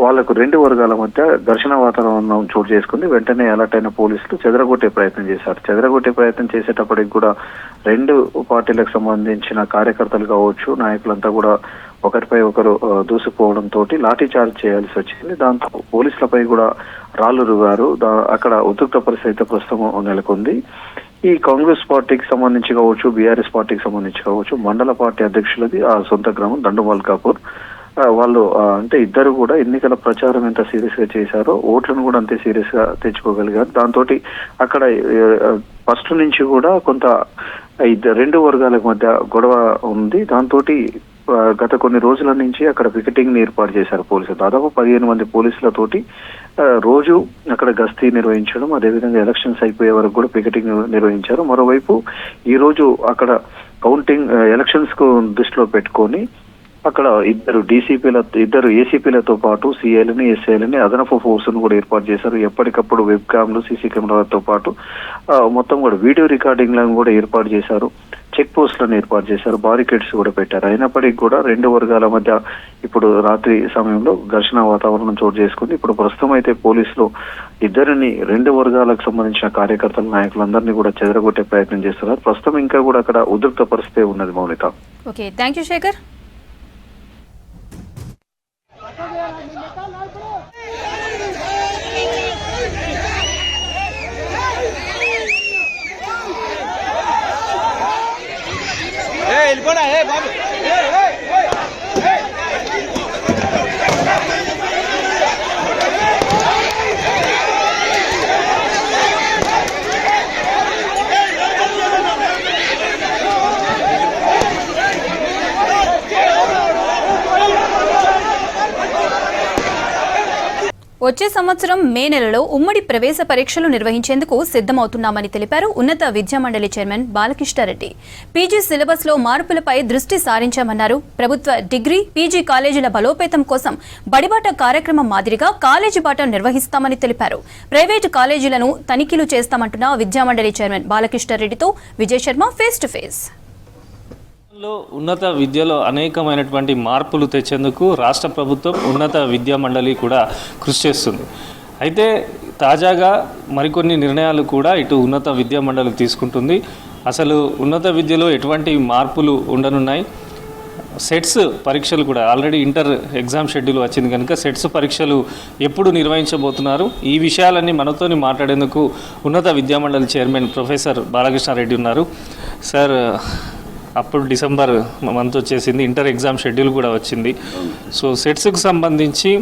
వాళ్లకు 2 వర్గాల మధ్య ఘర్షణ వాతావరణం చోటు చేసుకుంది. వెంటనే అలర్ట్ అయిన పోలీసులు చెదరగొట్టే ప్రయత్నం చేశారు. చెదరగొట్టే ప్రయత్నం చేసేటప్పటికి కూడా 2 పార్టీలకు సంబంధించిన కార్యకర్తలు కావచ్చు, నాయకులంతా కూడా ఒకరిపై ఒకరు దూసుకుపోవడంతో లాఠీ చార్జ్ చేయాల్సి వచ్చింది. దాంతో పోలీసులపై కూడా రాళ్లు రువ్వారు. అక్కడ ఉద్రిక్త పరిస్థితి ప్రస్తుతం నెలకొంది. ఈ కాంగ్రెస్ పార్టీకి సంబంధించి కావచ్చు, బీఆర్ఎస్ పార్టీకి సంబంధించి కావచ్చు, మండల పార్టీ అధ్యక్షులది ఆ సొంత గ్రామం దండు మల్కాపూర్. వాళ్ళు అంటే ఇద్దరు కూడా ఎన్నికల ప్రచారం ఎంత సీరియస్ గా చేశారో ఓట్లను కూడా అంతే సీరియస్ గా తెచ్చుకోగలిగారు. దాంతో అక్కడ ఫస్ట్ నుంచి కూడా కొంత రెండు వర్గాల మధ్య గొడవ ఉంది. దాంతో గత కొన్ని రోజుల నుంచి అక్కడ పికెటింగ్ ని ఏర్పాటు చేశారు పోలీసులు. దాదాపు 15 మంది పోలీసులతోటి రోజు అక్కడ గస్తీ నిర్వహించడం, అదేవిధంగా ఎలక్షన్స్ అయిపోయే వరకు కూడా పికెటింగ్ నిర్వహించారు. మరోవైపు ఈ రోజు అక్కడ కౌంటింగ్ ఎలక్షన్స్ కు దృష్టిలో పెట్టుకొని అక్కడ ఇద్దరు ఏసీపీలతో పాటు సిఐలని ఎస్ఐలని అదనపు ఫోర్స్ ను కూడా ఏర్పాటు చేశారు. ఎప్పటికప్పుడు వెబ్ క్యామ్లు, సీసీ కెమెరాలతో పాటు మొత్తం కూడా వీడియో రికార్డింగ్ లను కూడా ఏర్పాటు చేశారు. చెక్ పోస్టులను ఏర్పాటు చేశారు, బారికేడ్స్ కూడా పెట్టారు. అయినప్పటికీ కూడా రెండు వర్గాల మధ్య ఇప్పుడు రాత్రి సమయంలో ఘర్షణ వాతావరణం చోటు చేసుకుంది. ఇప్పుడు ప్రస్తుతం అయితే పోలీసులు ఇద్దరిని రెండు వర్గాలకు సంబంధించిన కార్యకర్తల నాయకులందరినీ కూడా చెదరగొట్టే ప్రయత్నం చేస్తున్నారు. ప్రస్తుతం ఇంకా కూడా అక్కడ ఉద్రిక్త పరిస్థితి ఉన్నది Mounitha. Okay, thank you Shekhar. వచ్చే సంవత్సరం మే నెలలో ఉమ్మడి ప్రవేశ పరీక్షలు నిర్వహించేందుకు సిద్ధమవుతున్నామని తెలిపారు ఉన్నత విద్యామండలి చైర్మన్ బాలకృష్ణారెడ్డి. పీజీ సిలబస్ లో మార్పులపై దృష్టి సారించామన్నారు. ప్రభుత్వ డిగ్రీ, పీజీ కాలేజీల బలోపేతం కోసం బడిబాట కార్యక్రమం మాదిరిగా కాలేజీ బాట నిర్వహిస్తామని తెలిపారు. ప్రైవేటు కాలేజీలను తనిఖీలు చేస్తామంటున్న విద్యామండలి చైర్మన్ బాలకృష్ణారెడ్డితో Vijay Sharma face to face. ఉన్నత విద్యలో అనేకమైనటువంటి మార్పులు తెచ్చేందుకు రాష్ట్ర ప్రభుత్వం ఉన్నత విద్యా మండలి కూడా కృషి చేస్తుంది. అయితే తాజాగా మరికొన్ని నిర్ణయాలు కూడా ఇటు ఉన్నత విద్యా మండలి తీసుకుంటుంది. అసలు ఉన్నత విద్యలో ఎటువంటి మార్పులు ఉండనున్నాయి, సెట్స్ పరీక్షలు కూడా ఆల్రెడీ ఇంటర్ ఎగ్జామ్ షెడ్యూల్ వచ్చింది కనుక సెట్స్ పరీక్షలు ఎప్పుడు నిర్వహించబోతున్నారు, ఈ విషయాలన్నీ మనతోని మాట్లాడేందుకు ఉన్నత విద్యా మండలి చైర్మన్ ప్రొఫెసర్ బాలకృష్ణారెడ్డి ఉన్నారు. సార్, అప్పుడు డిసెంబర్ మంత్ వచ్చేసింది, ఇంటర్ ఎగ్జామ్ షెడ్యూల్ కూడా వచ్చింది. సో సెట్స్కి సంబంధించి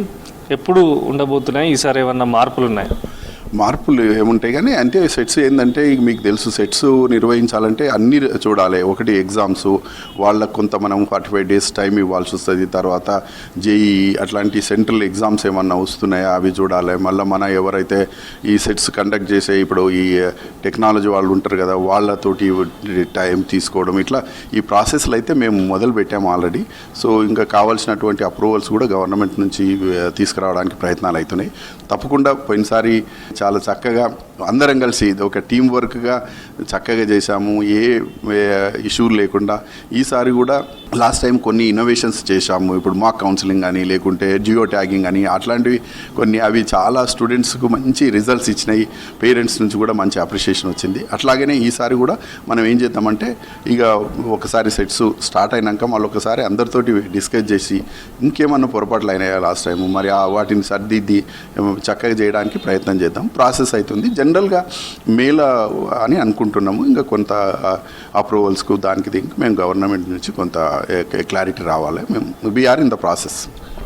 ఎప్పుడు ఉండబోతున్నాయి, ఈసారి ఏమన్నా మార్పులు ఉన్నాయి? మార్పులు ఏముంటాయి కానీ అంటే సెట్స్ ఏంటంటే మీకు తెలుసు, సెట్స్ నిర్వహించాలంటే అన్నీ చూడాలి. ఒకటి ఎగ్జామ్స్, వాళ్ళకు కొంత మనం 45 days టైం ఇవ్వాల్సి వస్తుంది. తర్వాత జేఈ అట్లాంటి సెంట్రల్ ఎగ్జామ్స్ ఏమన్నా వస్తున్నాయా అవి చూడాలి. మళ్ళీ మన ఎవరైతే ఈ సెట్స్ కండక్ట్ చేసే ఇప్పుడు ఈ టెక్నాలజీ వాళ్ళు ఉంటారు కదా, వాళ్ళతోటి టైం తీసుకోవడం, ఇట్లా ఈ ప్రాసెస్లు అయితే మేము మొదలు పెట్టాము ఆల్రెడీ. సో ఇంకా కావాల్సినటువంటి అప్రూవల్స్ కూడా గవర్నమెంట్ నుంచి తీసుకురావడానికి ప్రయత్నాలు అవుతున్నాయి. తప్పకుండా పోయినసారి చాలా చక్కగా అందరం కలిసి ఒక టీం వర్క్గా చక్కగా చేశాము, ఏ ఇష్యూ లేకుండా. ఈసారి కూడా లాస్ట్ టైం కొన్ని ఇన్నోవేషన్స్ చేశాము. ఇప్పుడు మాక్ కౌన్సిలింగ్ అని, లేకుంటే జియో ట్యాగింగ్ అని, అట్లాంటివి కొన్ని అవి చాలా స్టూడెంట్స్కు మంచి రిజల్ట్స్ ఇచ్చినాయి. పేరెంట్స్ నుంచి కూడా మంచి అప్రిషియేషన్ వచ్చింది. అట్లాగనే ఈసారి కూడా మనం ఏం చేద్దామంటే ఇక ఒకసారి సెట్స్ స్టార్ట్ అయినాక మళ్ళీ ఒకసారి అందరితోటి డిస్కస్ చేసి ఇంకేమన్నా పొరపాట్లు అయినాయా లాస్ట్ టైము, మరి వాటిని సర్దిద్ది చక్కగా చేయడానికి ప్రయత్నం చేద్దాం. ప్రాసెస్ అవుతుంది. జనరల్గా మేల అని అనుకుంటున్నాము. ఇంకా కొంత అప్రూవల్స్కు దానికి దీనికి మేము గవర్నమెంట్ నుంచి కొంత క్లారిటీ రావాలి. మేము వీఆర్ ఇన్ ద ప్రాసెస్.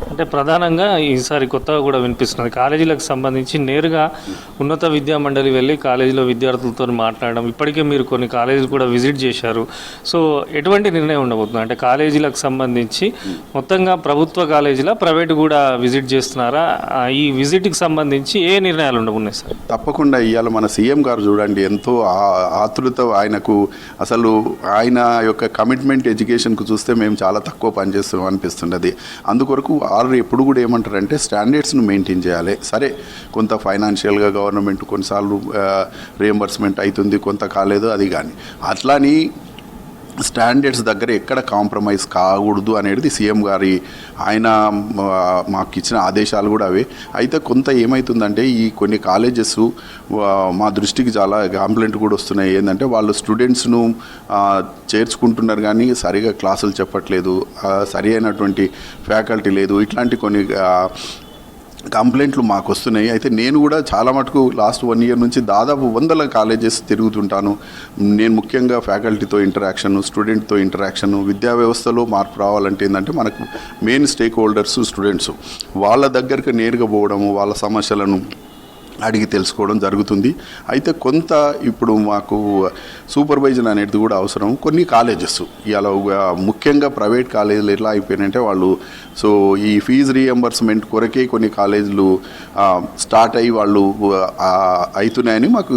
అంటే ప్రధానంగా ఈసారి కొత్తగా కూడా వినిపిస్తున్నది, కాలేజీలకు సంబంధించి నేరుగా ఉన్నత విద్యా మండలి వెళ్ళి కాలేజీలో విద్యార్థులతో మాట్లాడడం. ఇప్పటికే మీరు కొన్ని కాలేజీలు కూడా విజిట్ చేశారు. సో ఎటువంటి నిర్ణయం ఉండబోతుంది అంటే కాలేజీలకు సంబంధించి మొత్తంగా ప్రభుత్వ కాలేజీలా, ప్రైవేట్ కూడా విజిట్ చేస్తున్నారా? ఈ విజిట్కి సంబంధించి ఏ నిర్ణయాలు ఉండబోతున్నాయి సార్? తప్పకుండా ఇవాళ మన సీఎం గారు చూడండి, ఎంతో ఆతృత ఆయనకు, అసలు ఆయన యొక్క కమిట్మెంట్ ఎడ్యుకేషన్కు చూస్తే మేము చాలా తక్కువ పనిచేస్తున్నాం అనిపిస్తున్నది. అందుకొరకు వాళ్ళు ఎప్పుడు కూడా ఏమంటారంటే స్టాండర్డ్స్ను మెయింటైన్ చేయాలి. సరే, కొంత ఫైనాన్షియల్గా గవర్నమెంట్ కొన్నిసార్లు రియంబర్స్మెంట్ అవుతుంది, కొంత కాలేదు, అది కానీ అట్లాని స్టాండర్డ్స్ దగ్గర ఎక్కడ కాంప్రమైజ్ కాకూడదు అనేది సీఎం గారి ఆయన మాకు ఇచ్చిన ఆదేశాలు కూడా అవే. అయితే కొంత ఏమవుతుందంటే ఈ కొన్ని కాలేజెస్ మా దృష్టికి చాలా కంప్లైంట్ కూడా వస్తున్నాయి. ఏంటంటే వాళ్ళు స్టూడెంట్స్ను చేర్చుకుంటున్నారు కానీ సరిగా క్లాసులు చెప్పట్లేదు, సరి అయినటువంటి ఫ్యాకల్టీ లేదు, ఇట్లాంటి కొన్ని కంప్లైంట్లు మాకు వస్తున్నాయి. అయితే నేను కూడా చాలా మటుకు లాస్ట్ 1 year నుంచి దాదాపు 100 కాలేజెస్ తిరుగుతుంటాను. నేను ముఖ్యంగా ఫ్యాకల్టీతో ఇంటరాక్షన్, స్టూడెంట్తో ఇంటరాక్షన్. విద్యా వ్యవస్థలో మార్పు రావాలంటే ఏంటంటే మనకు మెయిన్ స్టేక్ హోల్డర్స్ స్టూడెంట్స్, వాళ్ళ దగ్గరికి నేరుగా పోవడము, వాళ్ళ సమస్యలను అడిగి తెలుసుకోవడం జరుగుతుంది. అయితే కొంత ఇప్పుడు మాకు సూపర్వైజన్ అనేది కూడా అవసరం. కొన్ని కాలేజెస్ ఇలా ముఖ్యంగా ప్రైవేట్ కాలేజీలు ఎట్లా అయిపోయినాయంటే వాళ్ళు సో ఈ ఫీజు రీఎంబర్స్మెంట్ కొరకే కొన్ని కాలేజీలు స్టార్ట్ అయ్యి వాళ్ళు అవుతున్నాయని మాకు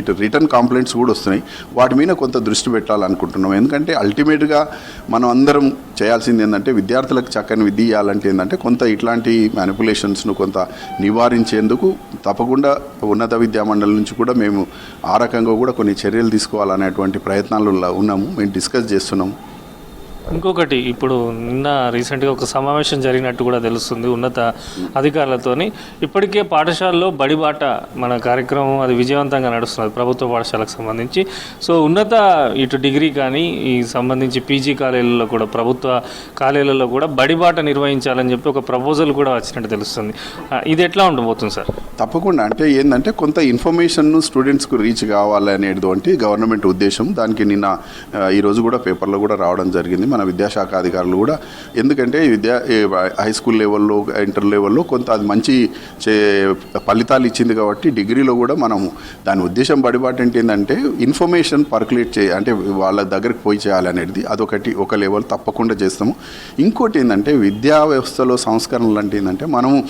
ఇటు రిటర్న్ కంప్లైంట్స్ కూడా వస్తున్నాయి. వాటి మీద కొంత దృష్టి పెట్టాలనుకుంటున్నాం. ఎందుకంటే అల్టిమేట్గా మనం అందరం చేయాల్సింది ఏంటంటే విద్యార్థులకు చక్కని విద్య ఇవ్వాలంటే ఏంటంటే కొంత ఇట్లాంటి మ్యానిపులేషన్స్ను కొంత నివారించేందుకు తప్పకుండా ఉన్నత విద్యా మండలి నుంచి కూడా మేము ఆ రకంగా కూడా కొన్ని చర్యలు తీసుకోవాలనేటువంటి ప్రయత్నాలు ఉన్నాము. మేము డిస్కస్ చేస్తున్నాము. ఇంకొకటి ఇప్పుడు నిన్న రీసెంట్గా ఒక సమావేశం జరిగినట్టు కూడా తెలుస్తుంది ఉన్నత అధికారులతోని. ఇప్పటికే పాఠశాలలో బడిబాట మన కార్యక్రమం అది విజయవంతంగా నడుస్తున్నది ప్రభుత్వ పాఠశాలకు సంబంధించి. సో ఉన్నత ఇటు డిగ్రీ కానీ ఈ సంబంధించి పీజీ కాలేజీలలో కూడా ప్రభుత్వ కాలేజీలలో కూడా బడిబాట నిర్వహించాలని చెప్పి ఒక ప్రపోజల్ కూడా వచ్చినట్టు తెలుస్తుంది. ఇది ఎట్లా ఉండబోతుంది సార్? తప్పకుండా అంటే ఏంటంటే కొంత ఇన్ఫర్మేషన్ స్టూడెంట్స్కు రీచ్ కావాలనేటువంటి గవర్నమెంట్ ఉద్దేశం. దానికి నిన్న ఈరోజు కూడా పేపర్లో కూడా రావడం జరిగింది మన విద్యాశాఖ అధికారులు కూడా. ఎందుకంటే హై స్కూల్ లెవెల్లో ఇంటర్ లెవెల్లో కొంత అది మంచి ఫలితాలు ఇచ్చింది కాబట్టి డిగ్రీలో కూడా మనము దాని ఉద్దేశం బడిబాట అంటే ఏంటంటే ఇన్ఫర్మేషన్ పర్కులేట్ అంటే వాళ్ళ దగ్గరికి పోయి చేయాలనేది అదొకటి ఒక లెవెల్ తప్పకుండా చేస్తాము. ఇంకోటి ఏంటంటే విద్యా వ్యవస్థలో సంస్కరణలు అంటే ఏంటంటే మనము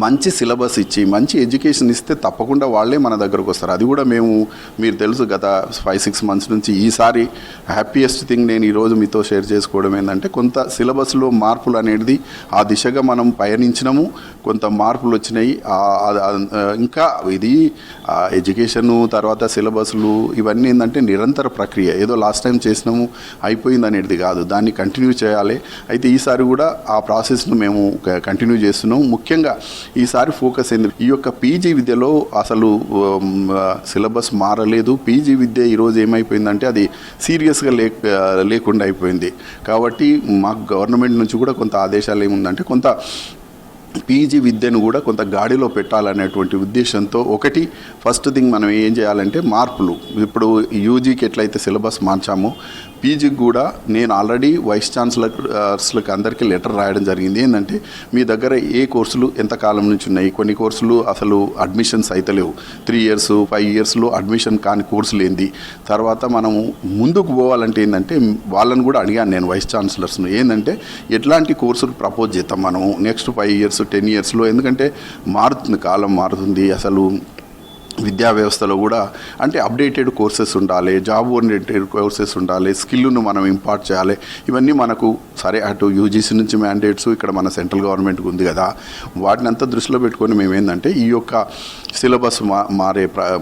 మంచి సిలబస్ ఇచ్చి మంచి ఎడ్యుకేషన్ ఇస్తే తప్పకుండా వాళ్ళే మన దగ్గరకు వస్తారు. అది కూడా మీరు తెలుసు గత 5-6 months నుంచి ఈసారి హ్యాపీయెస్ట్ థింగ్ నేను ఈరోజు మీతో షేర్ చేసుకోవడం ఏంటంటే కొంత సిలబస్లో మార్పులు అనేది ఆ దిశగా మనం పయనించినాము. కొంత మార్పులు వచ్చినాయి. ఇంకా ఇది ఎడ్యుకేషను తర్వాత సిలబస్లు ఇవన్నీ ఏంటంటే నిరంతర ప్రక్రియ. ఏదో లాస్ట్ టైం చేసినాము అయిపోయింది అనేది కాదు, దాన్ని కంటిన్యూ చేయాలి. అయితే ఈసారి కూడా ఆ ప్రాసెస్ను మేము కంటిన్యూ చేస్తున్నాం. ముఖ్యంగా ఈసారి ఫోకస్ అయింది ఈ యొక్క పీజీ విద్యలో అసలు సిలబస్ మారలేదు. పీజీ విద్య ఈరోజు ఏమైపోయిందంటే అది సీరియస్గా లేకుండా అయిపోయింది. కాబట్టి మాకు గవర్నమెంట్ నుంచి కూడా కొంత ఆదేశాలు ఏముందంటే కొంత పీజీ విద్యను కూడా కొంత గాడిలో పెట్టాలనేటువంటి ఉద్దేశంతో ఒకటి ఫస్ట్ థింగ్ మనం ఏం చేయాలంటే మార్పులు. ఇప్పుడు యూజీకి ఎట్లయితే సిలబస్ మార్చామో పీజీకి కూడా నేను ఆల్రెడీ వైస్ ఛాన్సలర్స్లకు అందరికీ లెటర్ రాయడం జరిగింది. ఏంటంటే మీ దగ్గర ఏ కోర్సులు ఎంతకాలం నుంచి ఉన్నాయి, కొన్ని కోర్సులు అసలు అడ్మిషన్స్ అయితే లేవు, 3 years 5 yearsలో అడ్మిషన్ కాని కోర్సులు ఏంది. తర్వాత మనము ముందుకు పోవాలంటే ఏంటంటే వాళ్ళని కూడా అడిగాను నేను వైస్ ఛాన్సలర్స్ను ఏంటంటే ఎట్లాంటి కోర్సులు ప్రపోజ్ చేద్దాం మనము నెక్స్ట్ 5 years 10 yearsలో. ఎందుకంటే మారుతుంది, కాలం మారుతుంది. అసలు విద్యా వ్యవస్థలో కూడా అంటే అప్డేటెడ్ కోర్సెస్ ఉండాలి, జాబ్ ఓరియంటెడ్ కోర్సెస్ ఉండాలి, స్కిల్ను మనం ఇంపార్ట్ చేయాలి. ఇవన్నీ మనకు సరే అటు యూజీసీ నుంచి మ్యాండేట్స్ ఇక్కడ మన సెంట్రల్ గవర్నమెంట్కి ఉంది కదా, వాటిని అంతా దృష్టిలో పెట్టుకొని మేము ఏంటంటే ఈ యొక్క సిలబస్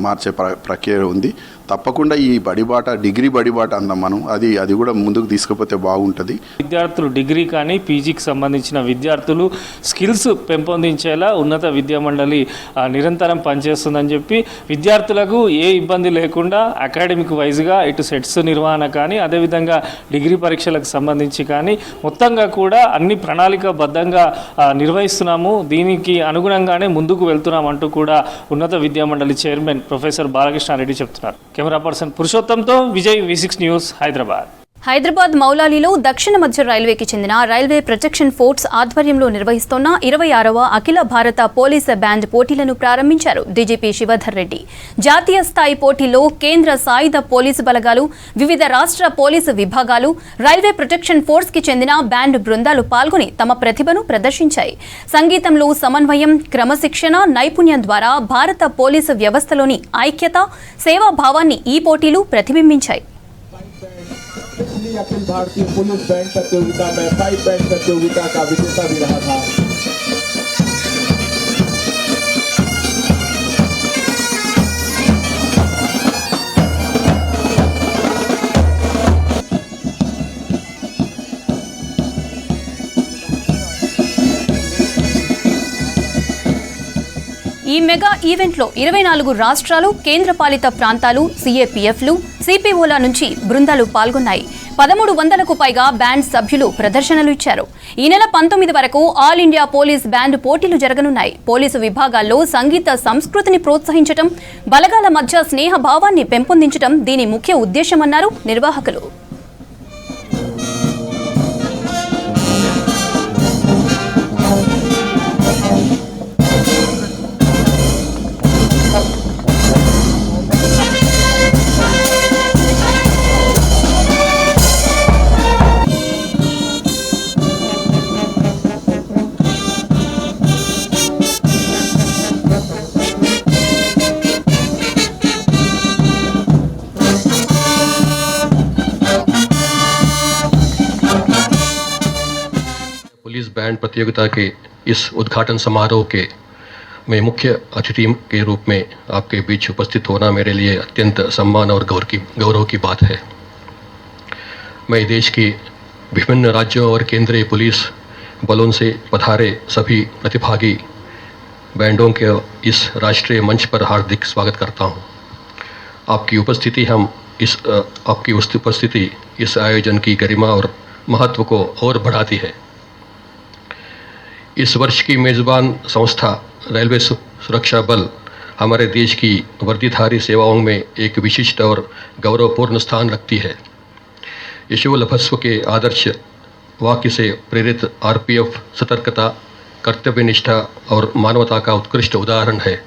మార్చే ప్రక్రియ ఉంది. తప్పకుండా ఈ బడిబాట డిగ్రీ బడిబాట అందాం మనం, అది కూడా ముందుకు తీసుకుపోతే బాగుంటుంది. విద్యార్థులు డిగ్రీ కానీ పీజీకి సంబంధించిన విద్యార్థులు స్కిల్స్ పెంపొందించేలా ఉన్నత విద్యా మండలి నిరంతరం పనిచేస్తుందని చెప్పి విద్యార్థులకు ఏ ఇబ్బంది లేకుండా అకాడమిక్ వైజ్గా ఇటు సెట్స్ నిర్వహణ కానీ అదేవిధంగా డిగ్రీ పరీక్షలకు సంబంధించి కానీ మొత్తంగా కూడా అన్ని ప్రణాళికాబద్ధంగా నిర్వహిస్తున్నాము, దీనికి అనుగుణంగానే ముందుకు వెళ్తున్నామంటూ కూడా ఉన్నత విద్యా మండలి చైర్మన్ ప్రొఫెసర్ బాలకృష్ణారెడ్డి చెప్తున్నారు. కెమెరా పర్సన్ పురుషోత్తంతో విజయ్, V6 న్యూస్, హైదరాబాద్. హైదరాబాద్ మౌలాలీలో దక్షిణ మధ్య రైల్వేకి చెందిన రైల్వే ప్రొటెక్షన్ ఫోర్స్ ఆధ్వర్యంలో నిర్వహిస్తోన్న 26వ అఖిల భారత పోలీస్ బ్యాండ్ పోటీలను ప్రారంభించారు డీజీపీ శివధర్ రెడ్డి. జాతీయ స్థాయి పోటీల్లో కేంద్ర సాయుధ పోలీసు బలగాలు, వివిధ రాష్ట్ర పోలీసు విభాగాలు, రైల్వే ప్రొటెక్షన్ ఫోర్స్ కి చెందిన బ్యాండ్ బృందాలు పాల్గొని తమ ప్రతిభను ప్రదర్శించాయి. సంగీతంలో సమన్వయం, క్రమశిక్షణ, నైపుణ్యం ద్వారా భారత పోలీసు వ్యవస్థలోని ఐక్యత, సేవాభావాన్ని ఈ పోటీలు ప్రతిబింబించాయి. अखिल भारतीय पुलिस बैंड प्रतियोगिता में 5 बैंड प्रतियोगिता का विजेता भी रहा था। ఈ మెగా ఈవెంట్లో 24 రాష్ట్రాలు, కేంద్రపాలిత ప్రాంతాలు, సిఏపీఎఫ్లు, సిపిఓల నుంచి బృందాలు పాల్గొన్నాయి. 1300కు పైగా బ్యాండ్ సభ్యులు ప్రదర్శనలు ఇచ్చారు. ఈ నెల 19 వరకు ఆల్ ఇండియా పోలీస్ బ్యాండ్ పోటీలు జరగనున్నాయి. పోలీసు విభాగాల్లో సంగీత సంస్కృతిని ప్రోత్సహించడం, బలగాల మధ్య స్నేహ భావాన్ని పెంపొందించడం దీని ముఖ్య ఉద్దేశమన్నారు నిర్వాహకులు. बैंड प्रतियोगिता के इस उद्घाटन समारोह के में मुख्य अतिथि के रूप में आपके बीच उपस्थित होना मेरे लिए अत्यंत सम्मान और गौरव की बात है। मैं देश की विभिन्न राज्यों और केंद्रीय पुलिस बलों से पधारे सभी प्रतिभागी बैंडों के इस राष्ट्रीय मंच पर हार्दिक स्वागत करता हूं। आपकी उपस्थिति इस आयोजन की गरिमा और महत्व को और बढ़ाती है। इस वर्ष की मेज़बान संस्था रेलवे सुरक्षा बल हमारे देश की वर्दीधारी सेवाओं में एक विशिष्ट और गौरवपूर्ण स्थान रखती है। यशो लभस्व के आदर्श वाक्य से प्रेरित आरपीएफ सतर्कता, कर्तव्यनिष्ठा और मानवता का उत्कृष्ट उदाहरण है।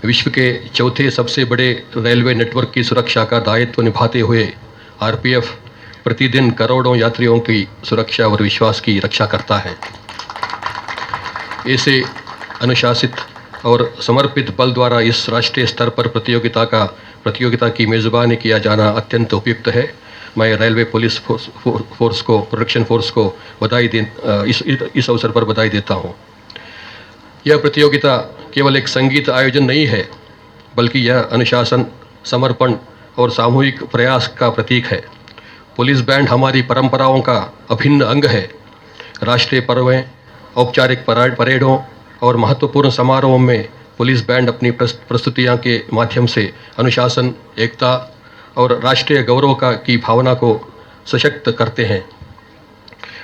विश्व के चौथे सबसे बड़े रेलवे नेटवर्क की सुरक्षा का दायित्व निभाते हुए आरपीएफ प्रतिदिन करोड़ों यात्रियों की सुरक्षा और विश्वास की रक्षा करता है। ऐसे अनुशासित और समर्पित बल द्वारा इस राष्ट्रीय स्तर पर प्रतियोगिता की मेज़बानी किया जाना अत्यंत उपयुक्त है। मैं रेलवे पुलिस फोर्स को, प्रोटेक्शन फोर्स को इस अवसर पर बधाई देता हूँ। यह प्रतियोगिता केवल एक संगीत आयोजन नहीं है, बल्कि यह अनुशासन, समर्पण और सामूहिक प्रयास का प्रतीक है। पुलिस बैंड हमारी परंपराओं का अभिन्न अंग है। राष्ट्रीय पर्वें, औपचारिक परेडों और महत्वपूर्ण समारोहों में पुलिस बैंड अपनी प्रस्तुतियां के माध्यम से अनुशासन, एकता और राष्ट्रीय गौरव की भावना को सशक्त करते हैं।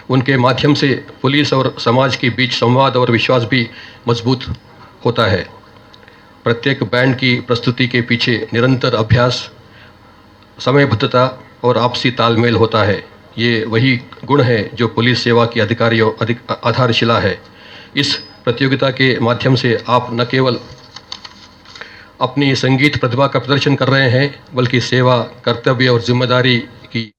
उनके माध्यम से पुलिस और समाज के बीच संवाद और विश्वास भी मजबूत होता है। प्रत्येक बैंड की प्रस्तुति के पीछे निरंतर अभ्यास, समयबद्धता और आपसी तालमेल होता है। ये वही गुण है जो पुलिस सेवा की आधारशिला है। इस प्रतियोगिता के माध्यम से आप न केवल अपनी संगीत प्रतिभा का प्रदर्शन कर रहे हैं, बल्कि सेवा, कर्तव्य और जिम्मेदारी की